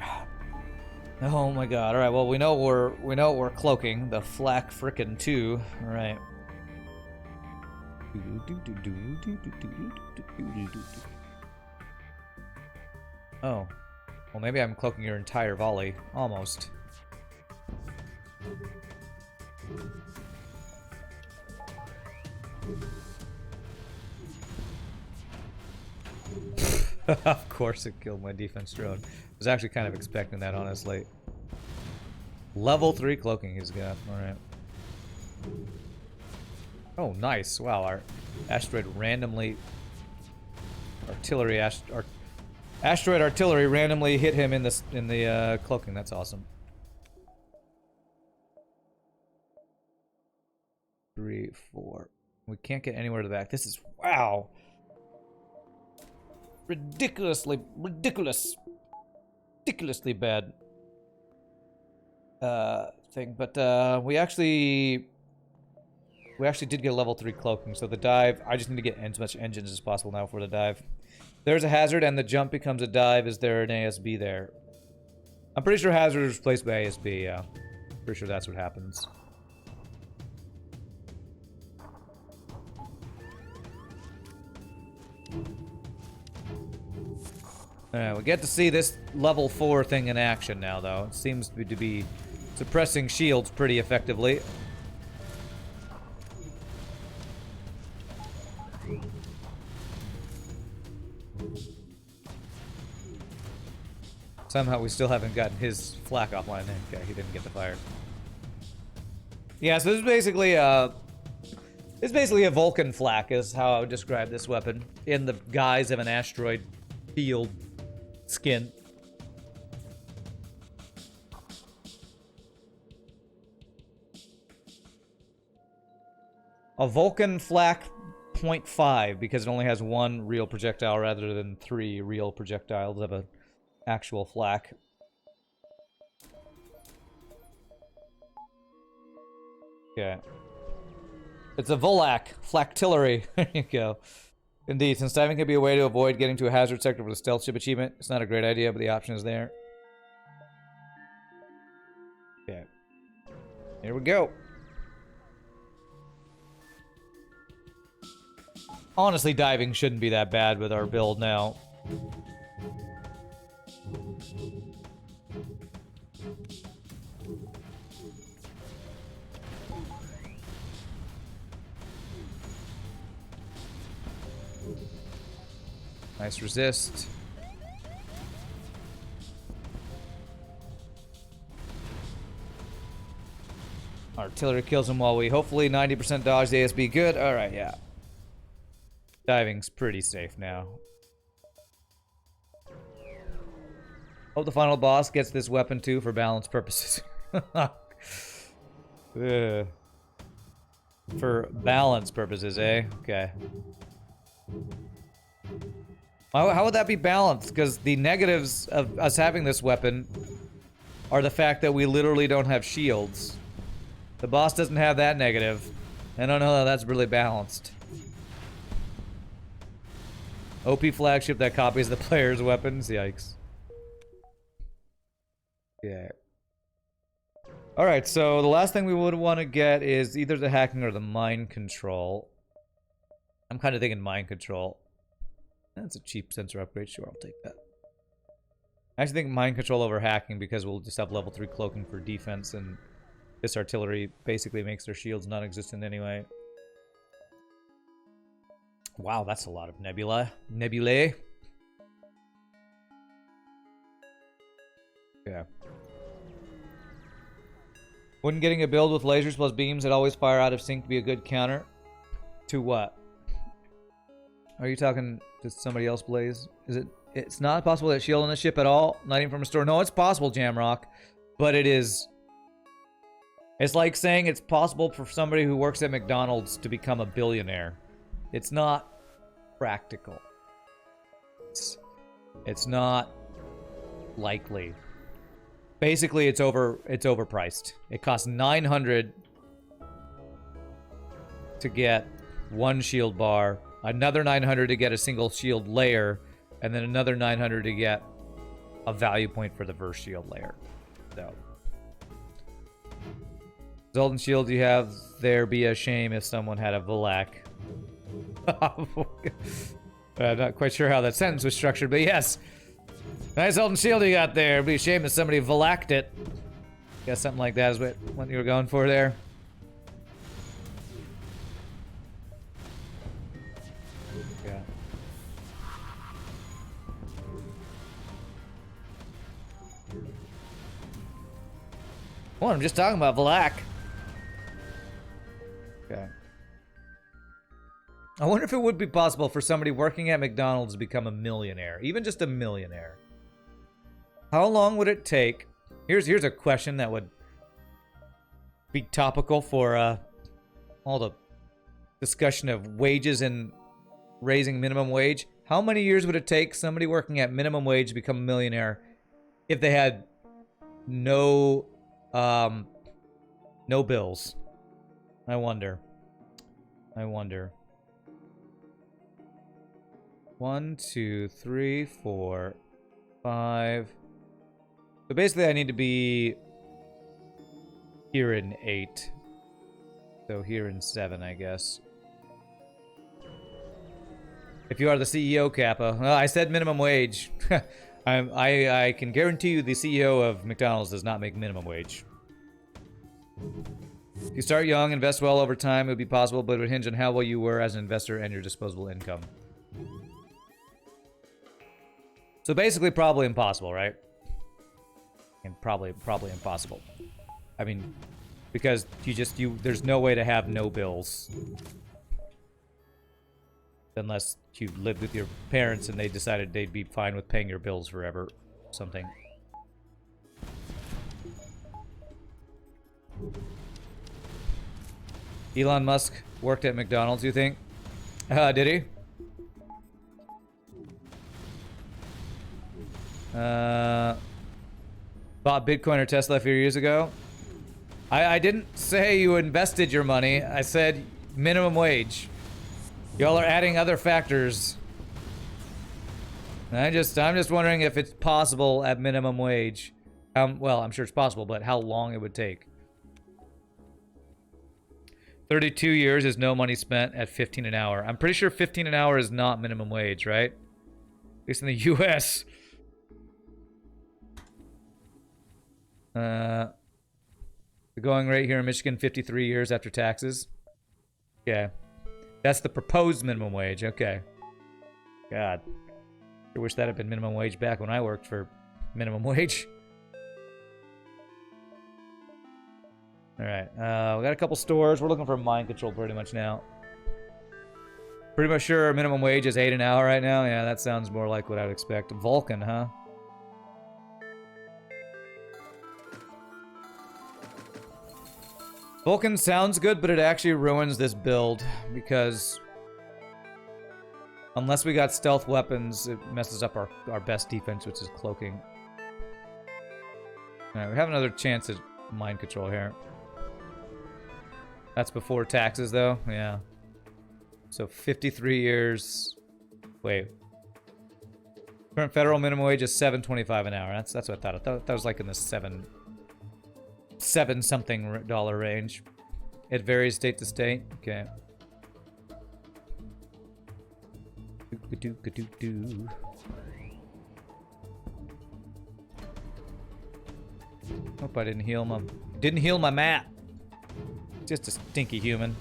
Oh my god. Alright, well we know we're cloaking. The flak frickin' 2. Alright. Oh. Well, maybe I'm cloaking your entire volley. Almost. Of course it killed my defense drone. I was actually kind of expecting that, honestly. Level 3 cloaking he's got. Alright. Oh, nice. Wow, our asteroid randomly... Asteroid artillery randomly hit him in the cloaking. That's awesome. 3, 4. We can't get anywhere to the back. This is wow. Ridiculously bad thing. But we actually did get a level 3 cloaking. So the dive, I just need to get as much engines as possible now for the dive. There's a hazard and the jump becomes a dive. Is there an ASB there? I'm pretty sure hazard is replaced by ASB, yeah. Pretty sure that's what happens. Alright, we get to see this level 4 thing in action now, though. It seems to be suppressing shields pretty effectively. Somehow we still haven't gotten his flak offline. Okay, he didn't get the fire. Yeah, so this is basically a Vulcan flak is how I would describe this weapon. In the guise of an asteroid field skin. A Vulcan flak 0.5 because it only has 1 real projectile rather than 3 real projectiles of an actual flak. Okay. It's a Volak flactillery. There you go. Indeed, since diving can be a way to avoid getting to a hazard sector with a stealth ship achievement, it's not a great idea, but the option is there. Okay. Here we go. Honestly, diving shouldn't be that bad with our build now. Nice resist. Artillery kills him while we hopefully 90% dodge the ASB. Good. Alright, yeah. Diving's pretty safe now. Hope the final boss gets this weapon too for balance purposes. For balance purposes, eh? Okay. How would that be balanced? Because the negatives of us having this weapon are the fact that we literally don't have shields. The boss doesn't have that negative. I don't know how that's really balanced. OP flagship that copies the player's weapons. Yikes. Yeah. Alright, so the last thing we would want to get is either the hacking or the mind control. I'm kind of thinking mind control. That's a cheap sensor upgrade. Sure, I'll take that. I actually think mind control over hacking because we'll just have level 3 cloaking for defense, and this artillery basically makes their shields non-existent anyway. Wow, that's a lot of nebulae. Yeah. Wouldn't getting a build with lasers plus beams that always fire out of sync be a good counter? To what? Are you talking to somebody else, Blaze? Is it? It's not possible that shield on the ship at all? Not even from a store? No, it's possible, Jamrock. But it is... It's like saying it's possible for somebody who works at McDonald's to become a billionaire. It's not practical. It's not likely. Basically, it's overpriced. It costs 900 to get one shield bar, another 900 to get a single shield layer, and then another 900 to get a value point for the first shield layer. So, Zoltan shield you have there be a shame if someone had a Volak. I'm not quite sure how that sentence was structured, but yes. Nice Zoltan shield you got there. It'd be a shame if somebody Volaked it. Guess something like that is what you were going for there. Yeah. Well, I'm just talking about Volak. Okay. I wonder if it would be possible for somebody working at McDonald's to become a millionaire. Even just a millionaire. How long would it take? Here's a question that would be topical for all the discussion of wages and raising minimum wage. How many years would it take somebody working at minimum wage to become a millionaire if they had no bills? I wonder. 1, 2, 3, 4, 5. So basically I need to be here in 8. So here in 7, I guess. If you are the CEO, Kappa. Well, I said minimum wage. I can guarantee you the CEO of McDonald's does not make minimum wage. If you start young, invest well over time, it would be possible, but it would hinge on how well you were as an investor and your disposable income. So basically probably impossible, right? And probably impossible. I mean, because there's no way to have no bills. Unless you lived with your parents and they decided they'd be fine with paying your bills forever. Something. Elon Musk worked at McDonald's, you think? Did he? Bought Bitcoin or Tesla a few years ago. I didn't say you invested your money. I said minimum wage. Y'all are adding other factors. And I'm just wondering if it's possible at minimum wage. Well, I'm sure it's possible, but how long it would take. 32 years is no money spent at 15 an hour. I'm pretty sure 15 an hour is not minimum wage, right? At least in the US. The going rate here in Michigan, 53 years after taxes. Okay. That's the proposed minimum wage. Okay. God. I wish that had been minimum wage back when I worked for minimum wage. Alright. We got a couple stores. We're looking for mind control pretty much now. Pretty much sure minimum wage is 8 an hour right now. Yeah, that sounds more like what I'd expect. Vulcan, huh? Vulcan sounds good, but it actually ruins this build because unless we got stealth weapons, it messes up our best defense, which is cloaking. Alright, we have another chance at mind control here. That's before taxes, though? Yeah. So 53 years. Wait. Current federal minimum wage is $7.25 an hour. That's what I thought. I thought that was like in the seven something dollar range. It varies state to state. Okay. Hope I didn't heal my map. Just a stinky human.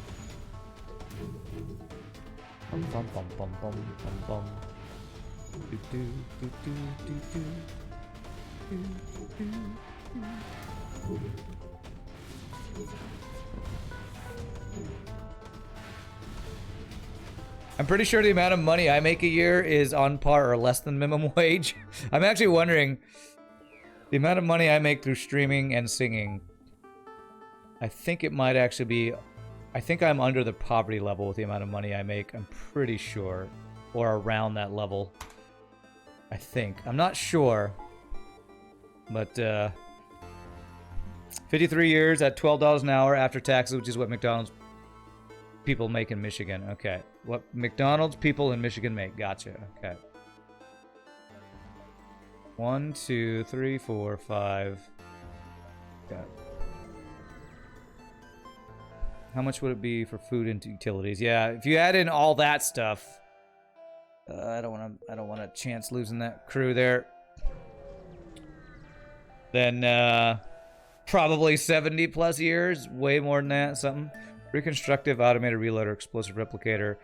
Bum, bum, bum, bum, bum, bum, bum. Do, do, do, do, do, do. Do, do, do. I'm pretty sure the amount of money I make a year is on par or less than minimum wage. I'm actually wondering the amount of money I make through streaming and singing. I think it might actually be... I think I'm under the poverty level with the amount of money I make. I'm pretty sure. Or around that level. I think. I'm not sure. But, 53 years at $12 an hour after taxes, which is what McDonald's people make in Michigan. Okay. What McDonald's people in Michigan make. Gotcha. Okay. 1, 2, 3, 4, 5. Okay. How much would it be for food and utilities? Yeah, if you add in all that stuff, I don't want a chance losing that crew there. Then probably 70 plus years, way more than that, something. Reconstructive, automated reloader, explosive replicator.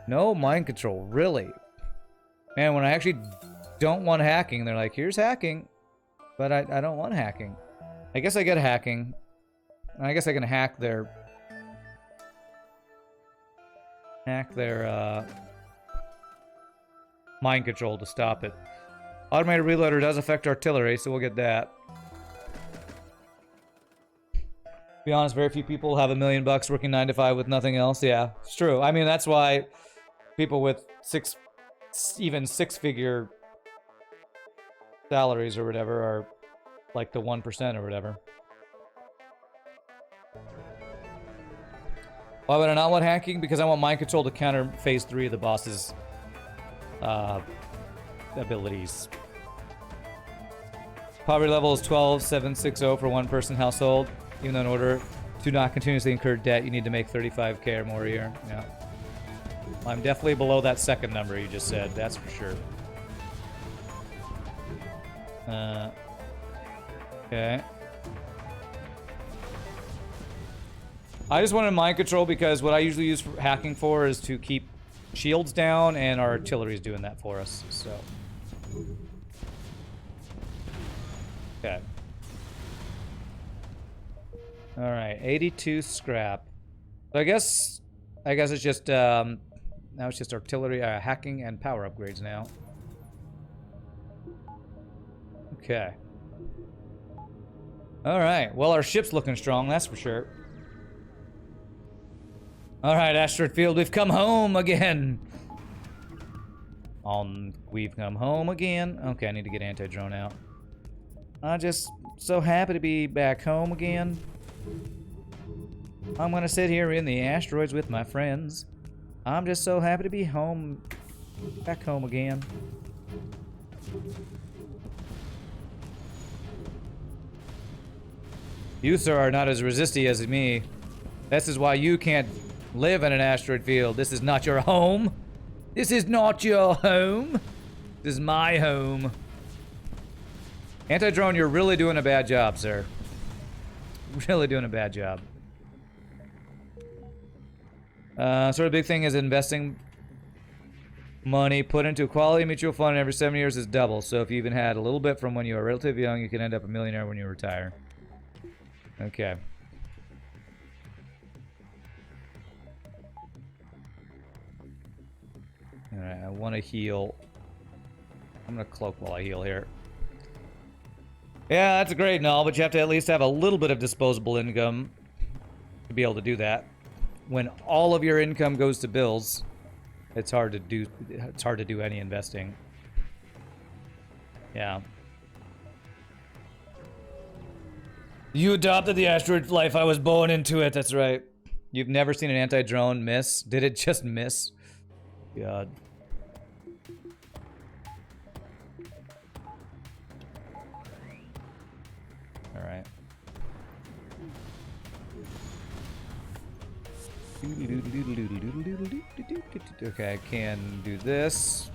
No mind control, really. Man, when I actually don't want hacking, they're like, here's hacking. But I don't want hacking. I guess I get hacking. I guess I can hack their mind control to stop it. Automated reloader does affect artillery, so we'll get that. To be honest, very few people have $1 million working 9 to 5 with nothing else. Yeah, it's true. I mean, that's why people with even six-figure salaries or whatever are like the 1% or whatever. Why would I not want hacking? Because I want mind control to counter phase 3 of the boss's abilities. Poverty level is 12,760 for one person household. Even though in order to not continuously incur debt, you need to make 35K or more a year. Yeah. I'm definitely below that second number you just said, that's for sure. Okay. I just wanted mind control because what I usually use for hacking for is to keep shields down, and our artillery is doing that for us, so. Okay. Alright, 82 scrap. So I guess it's just, now it's just artillery, hacking and power upgrades now. Okay. Alright, well our ship's looking strong, that's for sure. Alright, Asteroid Field, we've come home again! We've come home again. Okay, I need to get anti-drone out. I'm just so happy to be back home again. I'm gonna sit here in the asteroids with my friends. I'm just so happy to be home. Back home again. Luszor are not as resisty as me. This is why you can't live in an asteroid field. This is not your home. This is not your home. This is my home. Anti-drone, you're really doing a bad job, sir. Really doing a bad job. Sort of big thing is investing money put into a quality mutual fund every 7 years is double. So if you even had a little bit from when you were relatively young, you can end up a millionaire when you retire. Okay. Alright, I want to heal. I'm going to cloak while I heal here. Yeah, that's great and all, but you have to at least have a little bit of disposable income to be able to do that. When all of your income goes to bills, it's hard to do any investing. Yeah. You adopted the asteroid life. I was born into it. That's right. You've never seen an anti-drone miss? Did it just miss? God. All right. Okay, I can do this.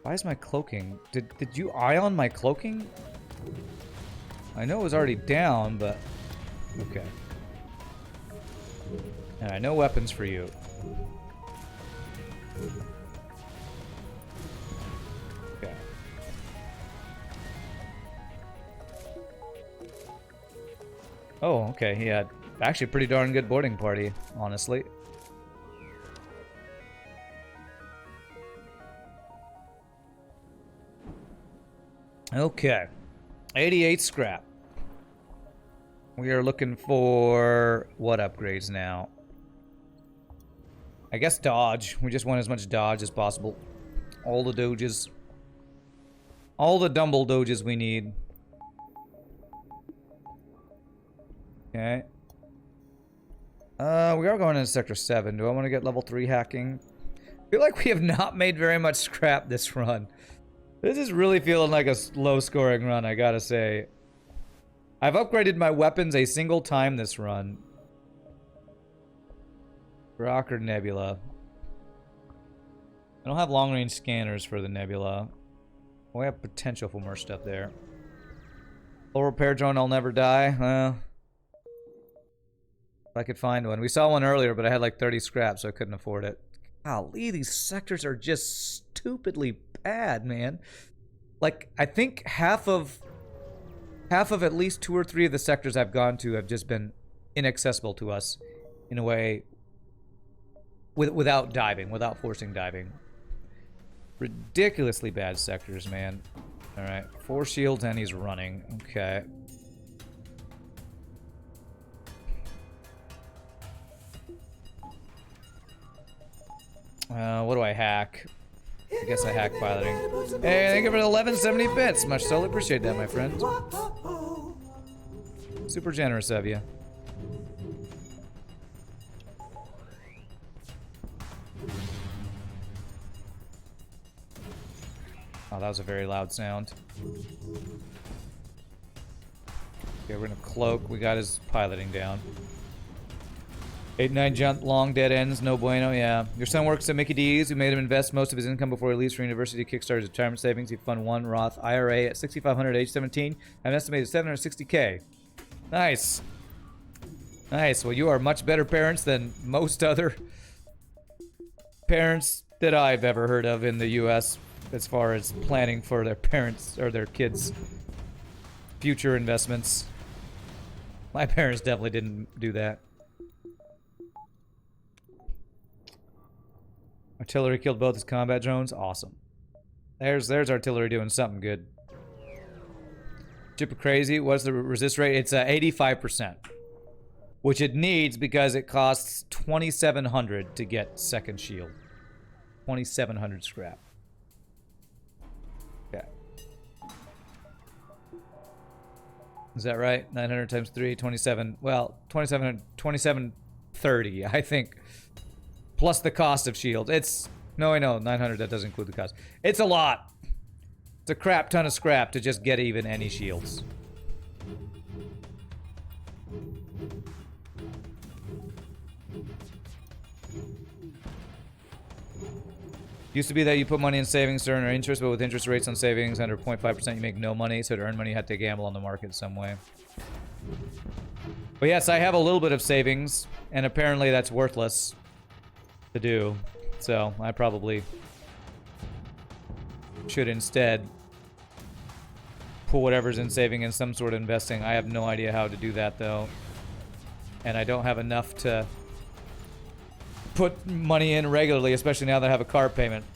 Why is my cloaking? Did you ion my cloaking? I know it was already down, but okay. Alright, no weapons for you. Okay. Oh, okay, yeah. Actually, pretty darn good boarding party, honestly. Okay. 88 scrap. We are looking for what upgrades now? I guess dodge. We just want as much dodge as possible. All the doges. All the dumble doges we need. Okay. We are going into Sector 7. Do I want to get level 3 hacking? I feel like we have not made very much scrap this run. This is really feeling like a low-scoring run, I gotta say. I've upgraded my weapons a single time this run. Rock or Nebula? I don't have long-range scanners for the Nebula. We have potential for more stuff there. Full repair drone, I'll never die. Well... I could find one. We saw one earlier, but I had like 30 scraps, so I couldn't afford it. Golly, these sectors are just stupidly bad, man. Like, I think half of at least 2 or 3 of the sectors I've gone to have just been inaccessible to us in a way without diving, without forcing diving. Ridiculously bad sectors, man. All right, 4 shields and he's running. Okay. What do I hack? I guess I hack piloting. Hey, thank you for the 1170 bits. Much so appreciate that, my friend. Super generous of you. Oh, that was a very loud sound. Okay, we're gonna cloak. We got his piloting down. 8-9 jump, long dead ends, no bueno, yeah. Your son works at Mickey D's, who made him invest most of his income before he leaves for university to kickstart his retirement savings. He fund one Roth IRA at 6,500 age 17. Have an estimated 760K. Nice. Nice. Well, you are much better parents than most other parents that I've ever heard of in the U.S. as far as planning for their parents or their kids' future investments. My parents definitely didn't do that. Artillery killed both his combat drones. Awesome. There's artillery doing something good. Super crazy. What's the resist rate? It's 85%. Which it needs because it costs 2,700 to get second shield. 2,700 scrap. Okay. Is that right? 900 times 3, 27. Well, 2730, I think. Plus the cost of shields. It's... No, I know. 900, that doesn't include the cost. It's a lot. It's a crap ton of scrap to just get even any shields. Used to be that you put money in savings to earn interest, but with interest rates on savings under 0.5%, you make no money. So to earn money, you have to gamble on the market some way. But yes, I have a little bit of savings, and apparently that's worthless to do. So I probably should instead put whatever's in saving in some sort of investing. I have no idea how to do that, though. And I don't have enough to put money in regularly, especially now that I have a car payment.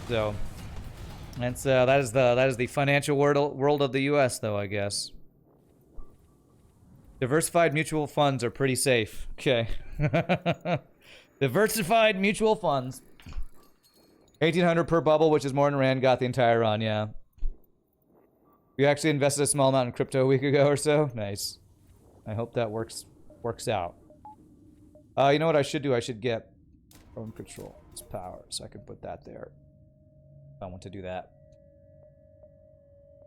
So that's that is the financial world of the U.S., though, I guess. Diversified mutual funds are pretty safe. Okay. Diversified mutual funds. 1,800 per bubble, which is more than Rand got the entire run. Yeah. You actually invested a small amount in crypto a week ago or so. Nice. I hope that works out. You know what I should do? I should get phone control. It's power, so I can put that there. If I want to do that.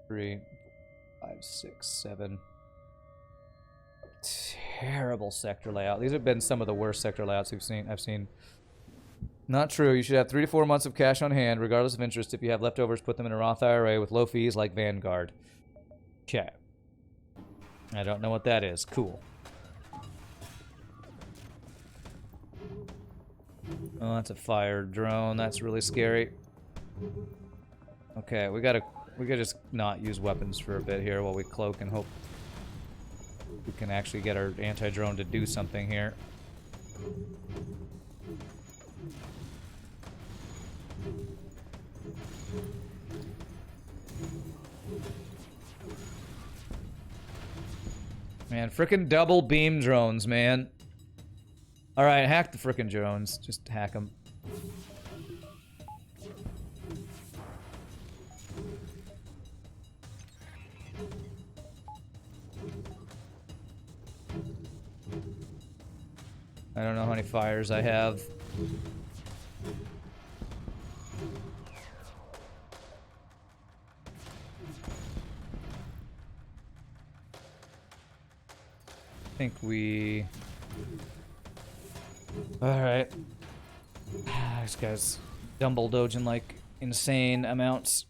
3, 5, 6, 7. Terrible sector layout. These have been some of the worst sector layouts I've seen. Not true. You should have 3 to 4 months of cash on hand, regardless of interest. If you have leftovers, put them in a Roth IRA with low fees like Vanguard. Okay. I don't know what that is. Cool. Oh, that's a fire drone. That's really scary. Okay, we gotta just not use weapons for a bit here while we cloak and hope we can actually get our anti-drone to do something here. Man, frickin' double beam drones, man. Alright, hack the frickin' drones. Just hack them. I don't know how many fires I have. I think we... Alright. This guy's dumble dodging like insane amounts.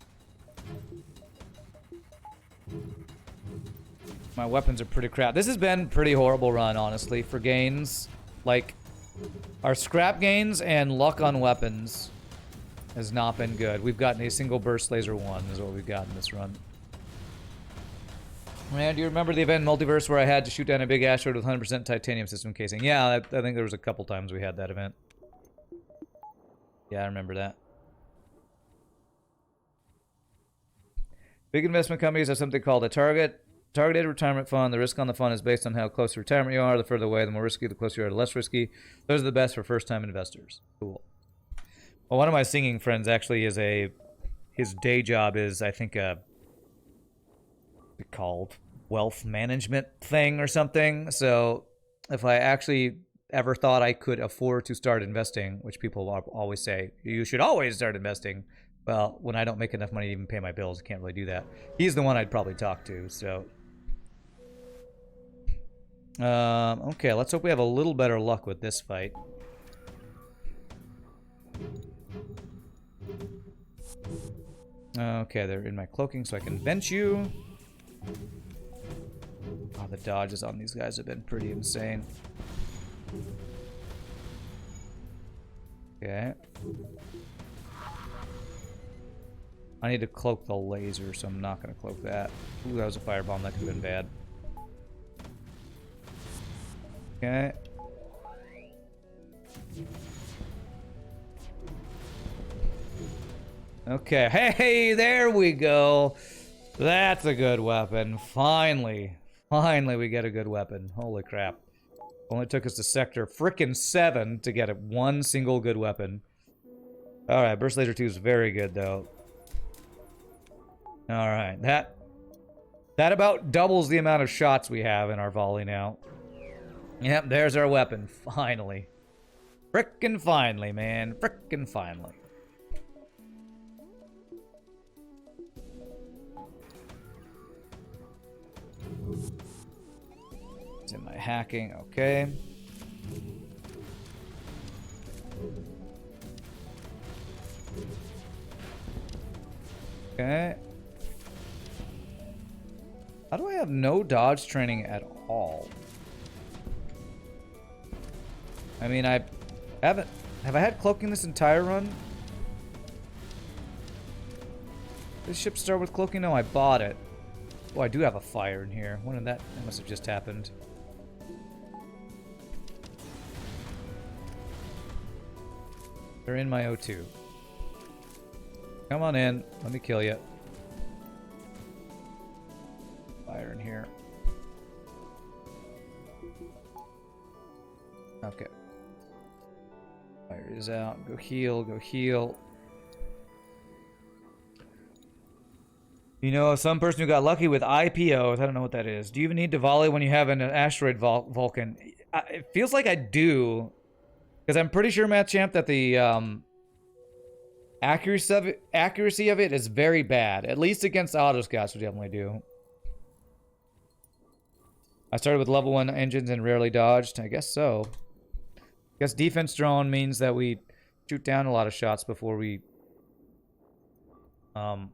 My weapons are pretty crap. This has been pretty horrible run, honestly, for gains. Like, our scrap gains and luck on weapons has not been good. We've gotten a single burst laser 1 is what we've got in this run. Man, do you remember the event in Multiverse where I had to shoot down a big asteroid with 100% titanium system casing? Yeah, I think there was a couple times we had that event. Yeah, I remember that. Big investment companies have something called a targeted retirement fund. The risk on the fund is based on how close to retirement you are. The further away, the more risky. The closer you are, the less risky. Those are the best for first-time investors. Cool. Well, one of my singing friends actually is his day job is, I think, called wealth management thing or something. So if I actually ever thought I could afford to start investing, which people always say, you should always start investing. Well, when I don't make enough money to even pay my bills, I can't really do that. He's the one I'd probably talk to, so. Okay, let's hope we have a little better luck with this fight. Okay, they're in my cloaking, so I can bench you. Oh, the dodges on these guys have been pretty insane. Okay. I need to cloak the laser, so I'm not going to cloak that. Ooh, that was a firebomb. That could have been bad. Okay. Okay. Hey, there we go. That's a good weapon. Finally. Finally, we get a good weapon. Holy crap. Only took us to sector frickin' 7 to get one single good weapon. Alright, Burst Laser 2 is very good, though. Alright, that about doubles the amount of shots we have in our volley now. Yep, there's our weapon. Finally. Frickin' finally, man. Frickin' finally. It's in my hacking, okay. Okay. How do I have no dodge training at all? I mean, I haven't... Have I had cloaking this entire run? This ship start with cloaking? No, I bought it. Oh, I do have a fire in here. When did that... That must have just happened. They're in my O2. Come on in. Let me kill you. Fire in here. Okay. Fire is out. Go heal. Go heal. You know, some person who got lucky with IPOs. I don't know what that is. Do you even need to volley when you have an asteroid Vulcan? It feels like I do. Because I'm pretty sure, Matt Champ, that the accuracy of it is very bad. At least against autoscots, we definitely do. I started with level 1 engines and rarely dodged. I guess so. I guess defense drone means that we shoot down a lot of shots before we can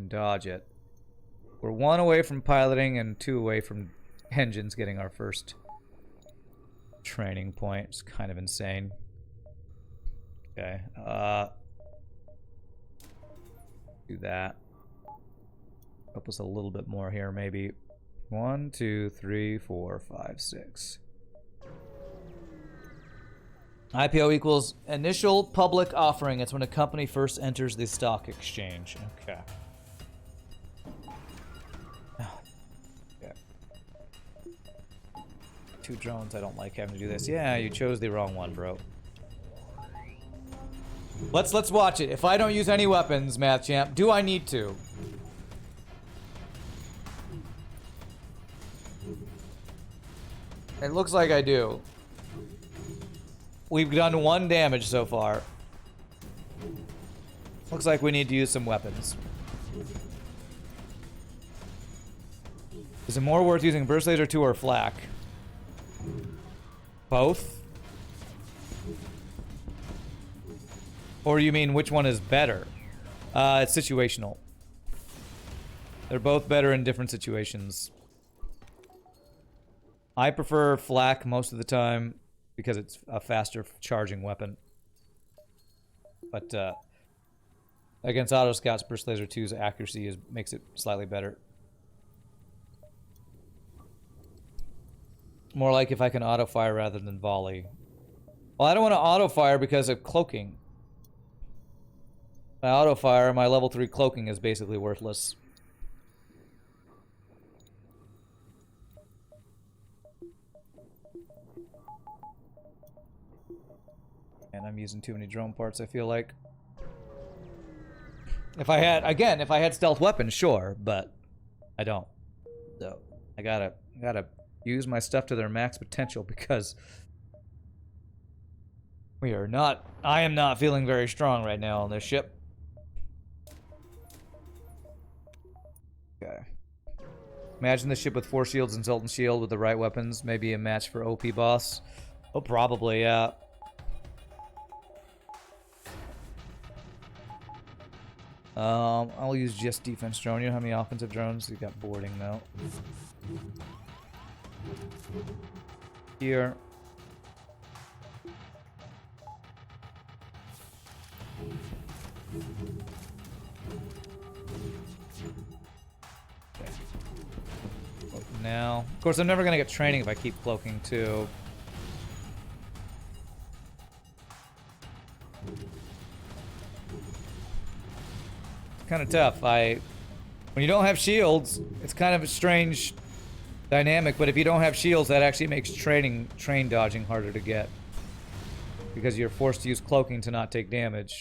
dodge it. We're 1 away from piloting and 2 away from engines getting our first training point. It's kind of insane. Okay. Do that. Help us a little bit more here, maybe. 1, 2, 3, 4, 5, 6. IPO equals initial public offering. It's when a company first enters the stock exchange. Okay. Okay. 2 drones. I don't like having to do this. Yeah, you chose the wrong one, bro. Let's watch it. If I don't use any weapons, Math Champ, do I need to? It looks like I do. We've done 1 damage so far. Looks like we need to use some weapons. Is it more worth using Burst Laser 2 or Flak? Both? Or you mean which one is better? It's situational. They're both better in different situations. I prefer Flak most of the time because it's a faster charging weapon. But against autoscots, Burst Laser 2's accuracy makes it slightly better. More like if I can auto-fire rather than volley. Well, I don't want to auto-fire because of cloaking. My auto-fire, my level 3 cloaking is basically worthless. And I'm using too many drone parts, I feel like. If I had stealth weapons, sure, but I don't. So I gotta use my stuff to their max potential because I am not feeling very strong right now on this ship. Okay. Imagine the ship with 4 shields and Sultan shield with the right weapons. Maybe a match for OP boss. Oh, probably, yeah. I'll use just defense drone. You know how many offensive drones? You got boarding though. Here. Okay. Now, of course, I'm never gonna get training if I keep cloaking too. Kind of tough. When you don't have shields, it's kind of a strange dynamic, but if you don't have shields, that actually makes train dodging harder to get because you're forced to use cloaking to not take damage.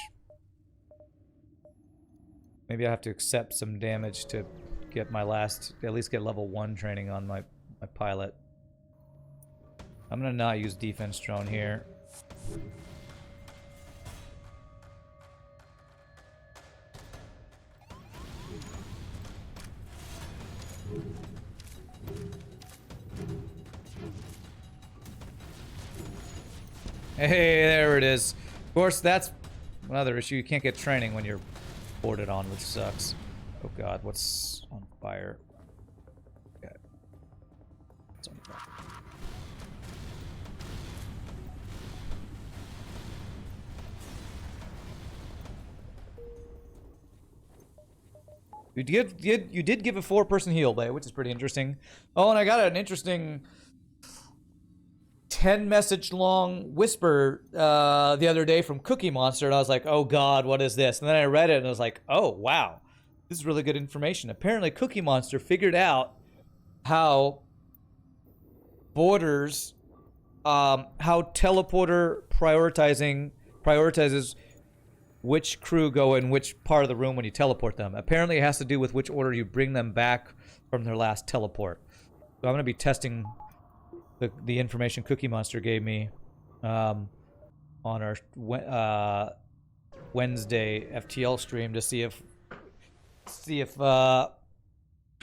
Maybe I have to accept some damage to get my at least get level 1 training on my pilot. I'm gonna not use defense drone here. Hey, there it is. Of course, that's another issue. You can't get training when you're boarded on, which sucks. Oh god, what's on fire? Okay. What's on fire? You did give a 4-person heal bay, which is pretty interesting. Oh, and I got an interesting 10-message long whisper the other day from Cookie Monster, and I was like, oh god, what is this? And then I read it and I was like, oh wow, this is really good information. Apparently Cookie Monster figured out how borders, how teleporter prioritizes which crew go in which part of the room when you teleport them. Apparently it has to do with which order you bring them back from their last teleport. So I'm going to be testing the information Cookie Monster gave me on our Wednesday FTL stream to see if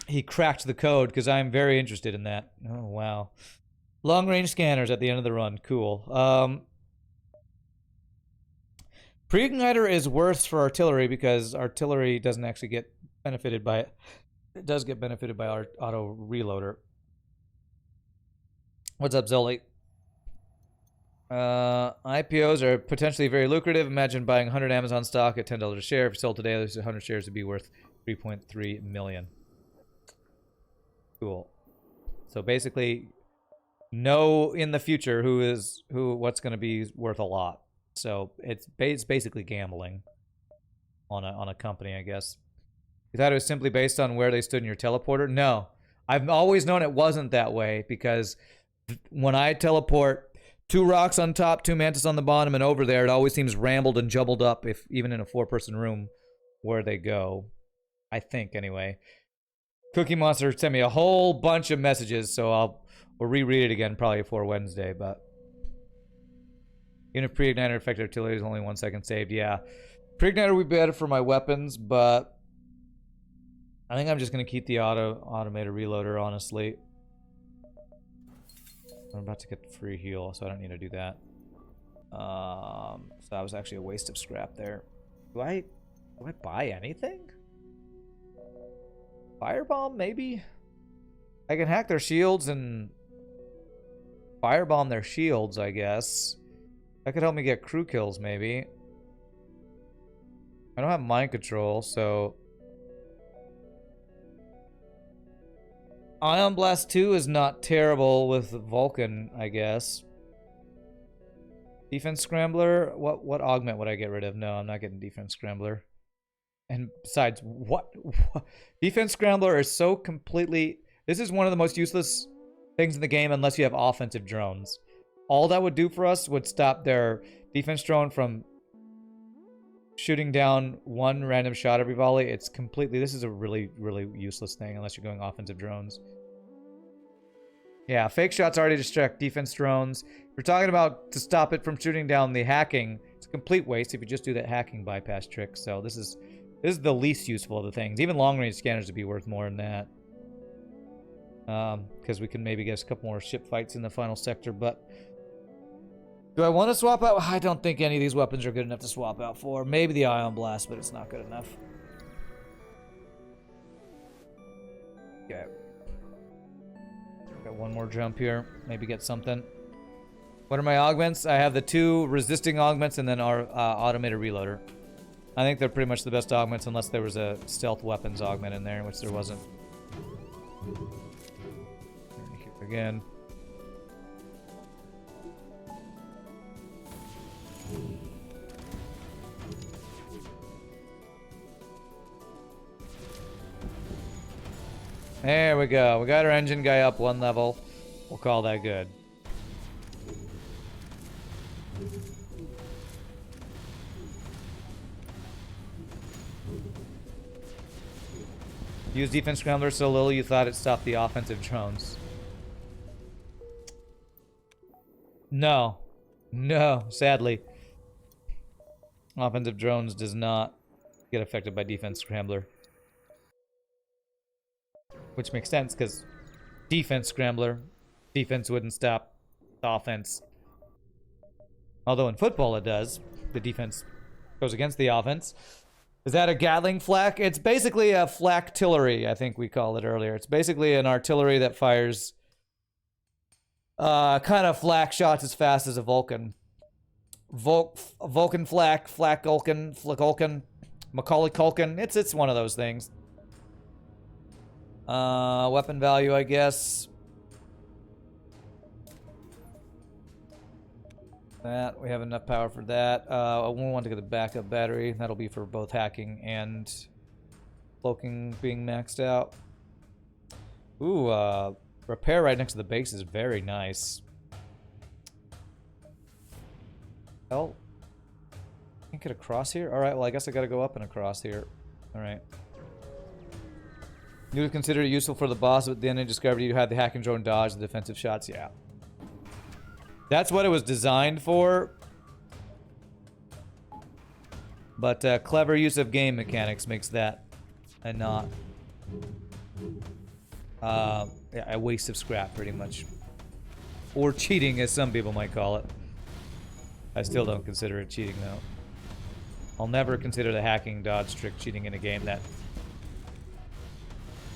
he cracked the code, because I'm very interested in that. Oh wow, long range scanners at the end of the run, cool. Pre-igniter is worse for artillery because artillery doesn't actually get benefited by it. It does get benefited by our auto reloader. What's up, Zoli? IPOs are potentially very lucrative. Imagine buying 100 Amazon stock at $10 a share. If you sold today, those 100 shares would be worth 3.3 million. Cool. So basically, know in the future what's going to be worth a lot. So it's basically gambling on a company, I guess. You thought it was simply based on where they stood in your teleporter? No. I've always known it wasn't that way, because when I teleport 2 rocks on top, 2 mantis on the bottom, and over there, it always seems rambled and jumbled up, if even in a 4-person room, where they go. I think, anyway. Cookie Monster sent me a whole bunch of messages, so we'll reread it again probably before Wednesday, but... Even if pre-igniter affected artillery is only 1 second saved, yeah. Pre-igniter would be better for my weapons, but I think I'm just going to keep the automated reloader, honestly. I'm about to get the free heal, so I don't need to do that. So that was actually a waste of scrap there. Do I buy anything? Firebomb, maybe? I can hack their shields and firebomb their shields, I guess. That could help me get crew kills, maybe. I don't have mind control, so... Ion Blast 2 is not terrible with Vulcan, I guess. Defense Scrambler? What augment would I get rid of? No, I'm not getting Defense Scrambler. And besides, what? Defense Scrambler is so completely... This is one of the most useless things in the game unless you have offensive drones. All that would do for us would stop their defense drone from shooting down 1 random shot every volley. It's completely... This is a really, really useless thing unless you're going offensive drones. Yeah, fake shots already distract defense drones. If you're talking about to stop it from shooting down the hacking, it's a complete waste if you just do that hacking bypass trick. So this is the least useful of the things. Even long-range scanners would be worth more than that. Because we can maybe get a couple more ship fights in the final sector, but... Do I want to swap out? I don't think any of these weapons are good enough to swap out for. Maybe the Ion Blast, but it's not good enough. Okay. Got one more jump here. Maybe get something. What are my augments? I have the 2 resisting augments and then our automated reloader. I think they're pretty much the best augments unless there was a stealth weapons augment in there, which there wasn't. Again. There we go. We got our engine guy up 1 level. We'll call that good. Use defense scrambler so little you thought it stopped the offensive drones. No. No, sadly. Offensive drones does not get affected by defense scrambler. Which makes sense, because defense scrambler, defense wouldn't stop the offense. Although in football it does. The defense goes against the offense. Is that a Gatling flak? It's basically a flak-tillery, I think we called it earlier. It's basically an artillery that fires kind of flak shots as fast as a Vulcan. Vulcan flak, flak-ulcan, flak-ulcan, Macaulay Culkin. It's one of those things. Weapon value, I guess. That, we have enough power for that. We want to get the backup battery. That'll be for both hacking and cloaking being maxed out. Ooh, repair right next to the base is very nice. Oh, can't get across here? Alright, well I guess I gotta go up and across here. Alright. You would consider it useful for the boss, but then I discovered you had the hack and drone dodge the defensive shots. Yeah. That's what it was designed for. But clever use of game mechanics makes that and not yeah, a waste of scrap, pretty much. Or cheating, as some people might call it. I still don't consider it cheating, though. I'll never consider the hacking dodge trick cheating in a game that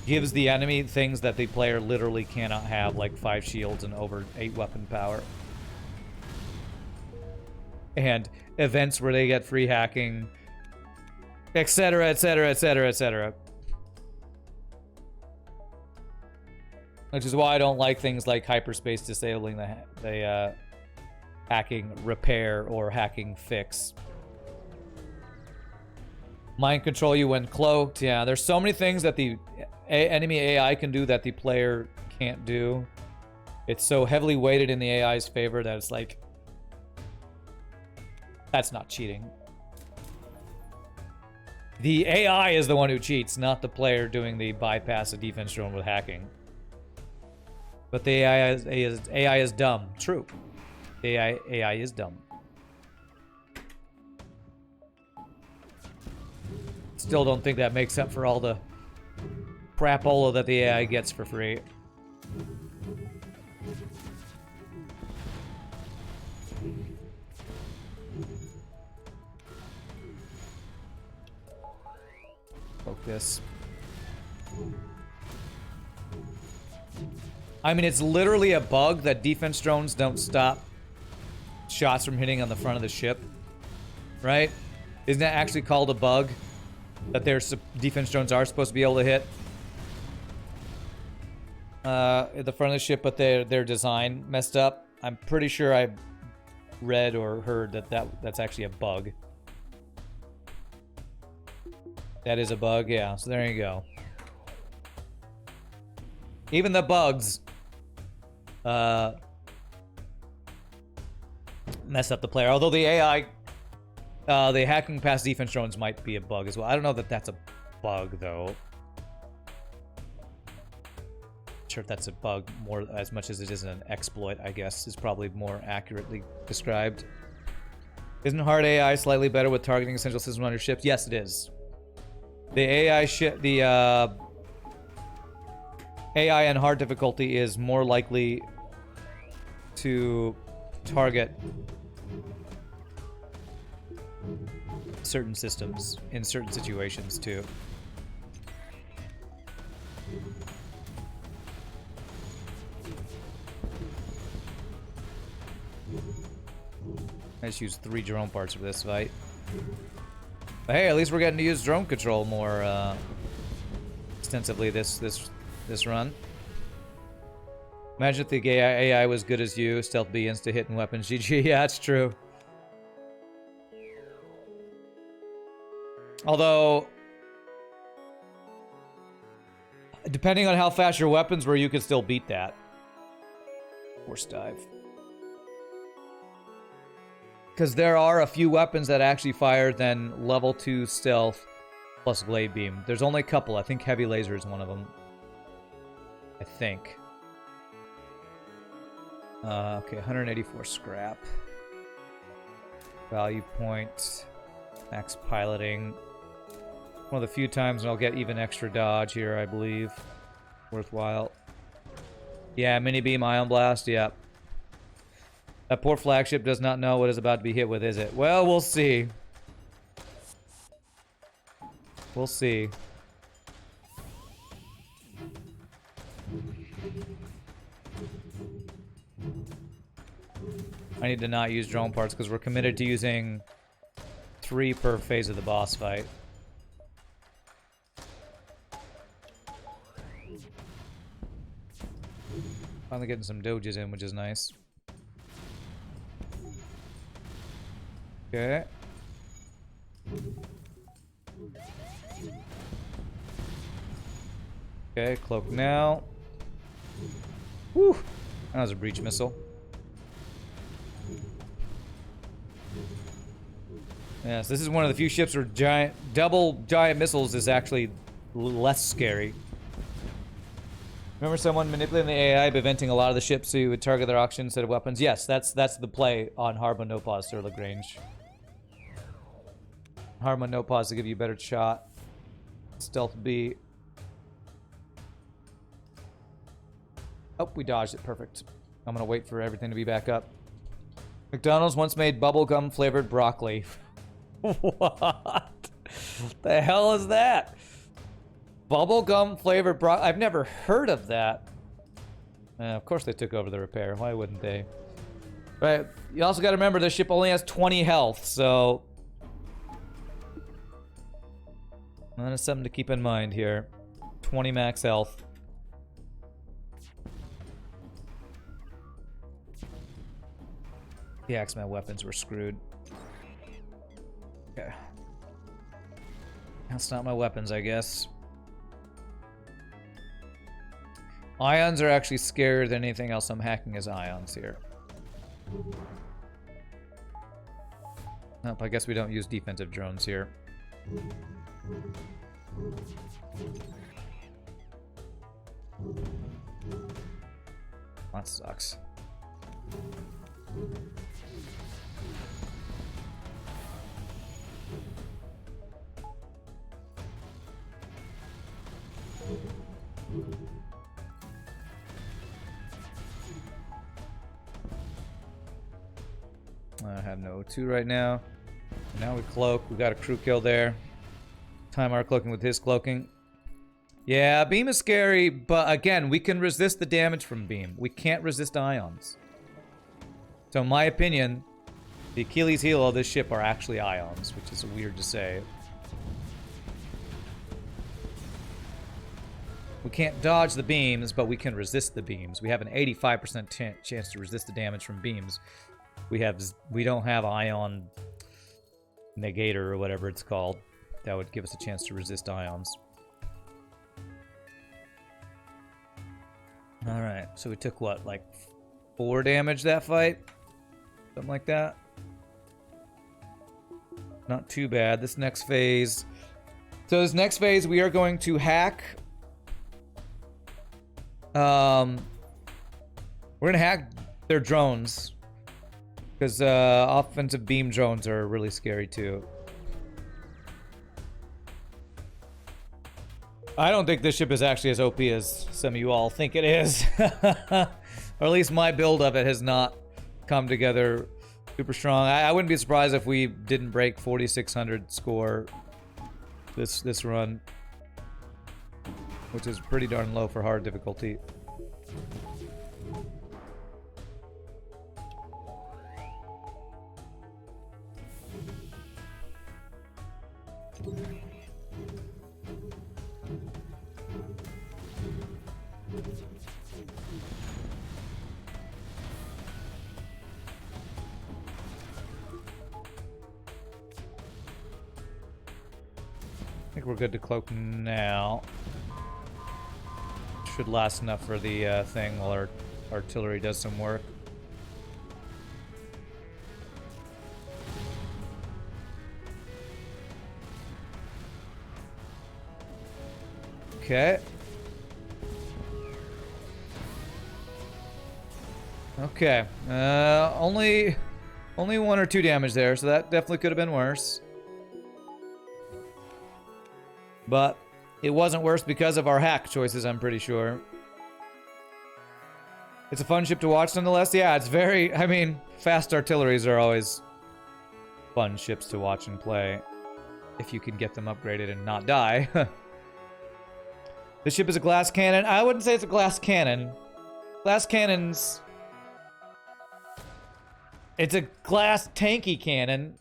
gives the enemy things that the player literally cannot have, like 5 shields and over 8 weapon power. And events where they get free hacking, etc., etc., etc., etc. Which is why I don't like things like hyperspace disabling the hacking repair or hacking fix. Mind control you when cloaked. Yeah, there's so many things that the enemy AI can do that the player can't do. It's so heavily weighted in the AI's favor that it's like, that's not cheating. The AI is the one who cheats, not the player doing the bypass of defense drone with hacking. But the AI is dumb. True. The AI is dumb. Still don't think that makes up for all the crapola that the AI gets for free. Focus. I mean, it's literally a bug that defense drones don't stop shots from hitting on the front of the ship. Right? Isn't that actually called a bug? That their defense drones are supposed to be able to hit at the front of the ship, but their design messed up. I'm pretty sure I read or heard that's actually a bug. That is a bug, yeah. So there you go. Even the bugs mess up the player. Although the AI, the hacking past defense drones might be a bug as well. I don't know that that's a bug though. Not sure if that's a bug more as much as it is an exploit. I guess is probably more accurately described. Isn't hard AI slightly better with targeting essential systems on your ships? Yes, it is. The AI AI and hard difficulty is more likely to target certain systems in certain situations too. I just used 3 drone parts for this fight. But hey, at least we're getting to use drone control more extensively this run. Imagine if the AI was good as you. Stealth B, insta hit and weapons. GG. Yeah, that's true. Although, depending on how fast your weapons were, you could still beat that. Force dive. Because there are a few weapons that actually fire than level 2 stealth plus glade beam. There's only a couple. I think heavy laser is one of them. I think. Okay, 184 scrap. Value point. Max piloting. One of the few times when I'll get even extra dodge here, I believe. Worthwhile. Yeah, mini beam, ion blast, yeah. That poor flagship does not know what is about to be hit with, is it? Well, we'll see. We'll see. I need to not use drone parts because we're committed to using 3 per phase of the boss fight. Finally getting some doges in, which is nice. Okay. Okay, cloak now. Whew! That was a breach missile. Yes, this is one of the few ships where double giant missiles is actually less scary. Remember someone manipulating the AI by venting a lot of the ships so you would target their auction instead of weapons? Yes, that's the play on Hard Mode No Pause, Sir Lagrange. Hard Mode No Pause to give you a better shot. Stealth B. Oh, we dodged it. Perfect. I'm gonna wait for everything to be back up. McDonald's once made bubblegum flavored broccoli. What the hell is that? Bubblegum flavored broccoli? I've never heard of that. Of course they took over the repair. Why wouldn't they? Right. You also got to remember this ship only has 20 health, so that is something to keep in mind here. 20 max health. The X-Men weapons were screwed. Okay. That's not my weapons, I guess. Ions are actually scarier than anything else I'm hacking as ions here. Nope, I guess we don't use defensive drones here. That sucks. I have no O2 right now. Now we cloak. We got a crew kill there. Time our cloaking with his cloaking. Yeah, beam is scary, but again, we can resist the damage from beam. We can't resist ions. So in my opinion, the Achilles heel of this ship are actually ions, which is weird to say. We can't dodge the beams, but we can resist the beams. We have an 85% chance to resist the damage from beams. We don't have ion negator or whatever it's called. That would give us a chance to resist ions. Alright, so we took what, like 4 damage that fight? Something like that. Not too bad. This next phase. So this next phase we are going to hack. We're gonna hack their drones. Because offensive beam drones are really scary too. I don't think this ship is actually as OP as some of you all think it is. Or at least my build of it has not come together super strong. I wouldn't be surprised if we didn't break 4,600 score this run. Which is pretty darn low for hard difficulty. I think we're good to cloak now. Should last enough for the thing while our artillery does some work. Okay. Okay. Only 1 or 2 damage there, so that definitely could have been worse. But it wasn't worse because of our hack choices, I'm pretty sure. It's a fun ship to watch nonetheless. Yeah, it's very... I mean, fast artilleries are always fun ships to watch and play. If you can get them upgraded and not die. The ship is a glass cannon. I wouldn't say it's a glass cannon. Glass cannons... It's a glass tanky cannon.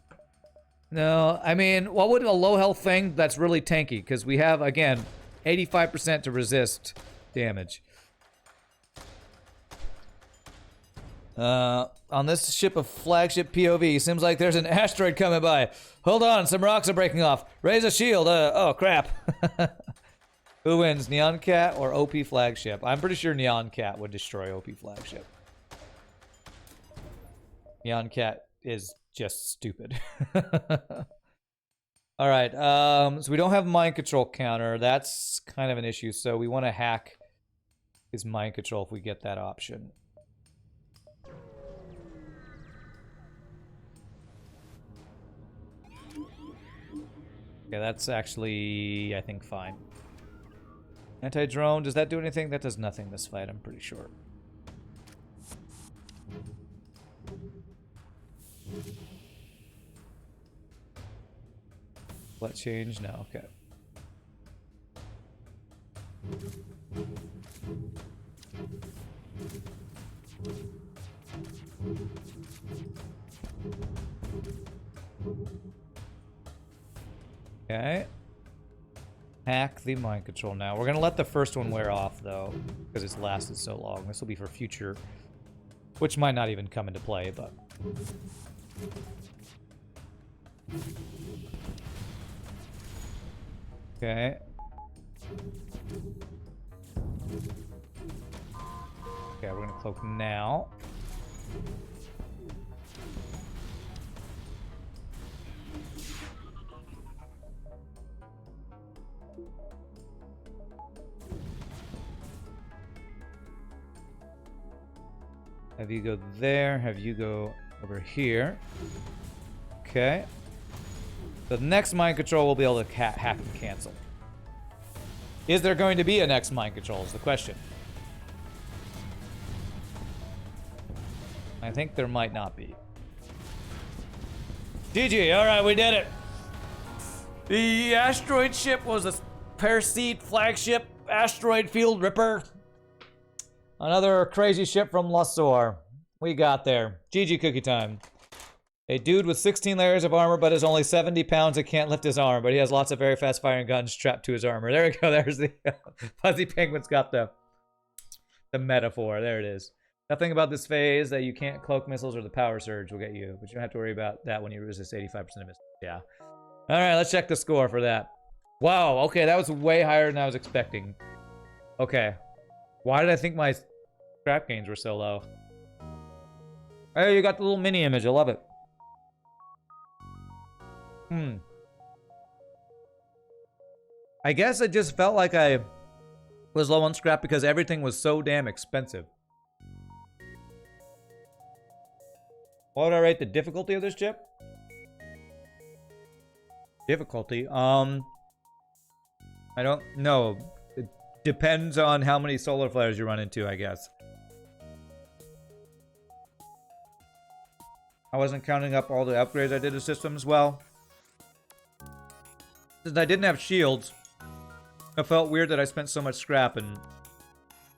No, I mean, what would a low health thing that's really tanky? Because we have, again, 85% to resist damage. On this ship of flagship POV, seems like there's an asteroid coming by. Hold on, some rocks are breaking off. Raise a shield. Oh, crap. Who wins, Neon Cat or OP Flagship? I'm pretty sure Neon Cat would destroy OP Flagship. Neon Cat is just stupid. Alright, so we don't have mind control counter. That's kind of an issue, so we want to hack his mind control if we get that option. Okay, that's actually, I think, fine. Anti-drone, does that do anything? That does nothing this fight, I'm pretty sure. Let change? No, okay. Okay. Hack the mind control now. We're gonna let the first one wear off though, because it's lasted so long. This will be for future, which might not even come into play, but... Okay. Okay, we're gonna cloak now. Have you go there, have you go over here. Okay. The next mind control will be able to hack and cancel. Is there going to be a next mind control is the question. I think there might not be. GG, alright, we did it. The asteroid ship was a Perseid flagship asteroid field ripper. Another crazy ship from Luszor. We got there. GG cookie time. A dude with 16 layers of armor but is only 70 pounds and can't lift his arm, but he has lots of very fast firing guns strapped to his armor. There we go. There's the Fuzzy Penguin's got the metaphor. There it is. Nothing about this phase that you can't cloak missiles or the power surge will get you, but you don't have to worry about that when you resist 85% of missiles. Yeah. All right, let's check the score for that. Wow. Okay, that was way higher than I was expecting. Okay. Why did I think my scrap gains were so low? Hey, you got the little mini image. I love it. I guess it just felt like I was low on scrap because everything was so damn expensive. What would I rate the difficulty of this ship? Difficulty? I don't know. It depends on how many solar flares you run into, I guess. I wasn't counting up all the upgrades I did to systems. Well, since I didn't have shields, it felt weird that I spent so much scrap and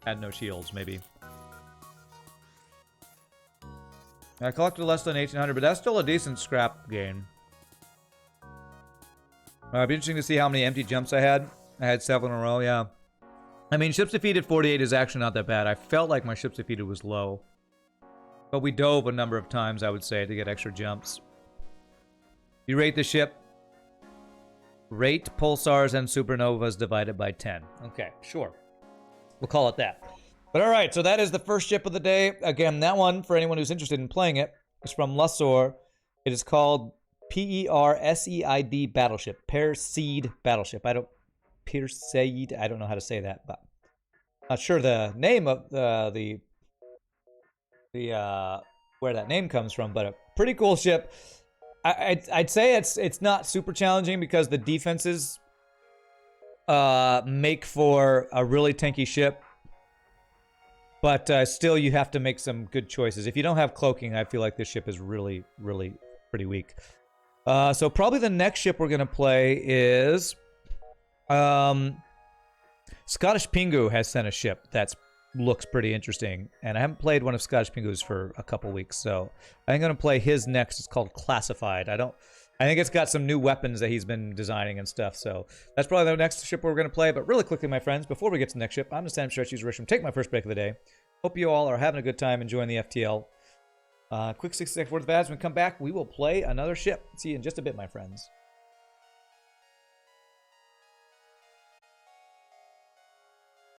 had no shields, maybe. I collected less than 1,800, but that's still a decent scrap gain. It'd be interesting to see how many empty jumps I had. I had 7 in a row, yeah. I mean, ships defeated 48 is actually not that bad. I felt like my ships defeated was low. But we dove a number of times, I would say, to get extra jumps. You rate the ship. Rate pulsars and supernovas divided by 10. Okay, sure. We'll call it that. But alright, so that is the first ship of the day. Again, that one, for anyone who's interested in playing it, is from Luszor. It is called Perseid Battleship. Perseid Battleship. Perseid, I don't know how to say that, but not sure the name of the where that name comes from, but a pretty cool ship. I'd say it's not super challenging because the defenses make for a really tanky ship, but still you have to make some good choices. If you don't have cloaking, I feel like this ship is really, really pretty weak. So probably the next ship we're going to play is... Scottish Pingu has sent a ship that looks pretty interesting. And I haven't played one of Scottish Pingu's for a couple weeks. So I'm going to play his next. It's called Classified. I think it's got some new weapons that he's been designing and stuff. So that's probably the next ship we're going to play. But really quickly, my friends, before we get to the next ship, I'm the Sam Stretch User Risham. Take my first break of the day. Hope you all are having a good time enjoying the FTL. Quick 6 seconds worth of ads. When we come back, we will play another ship. See you in just a bit, my friends.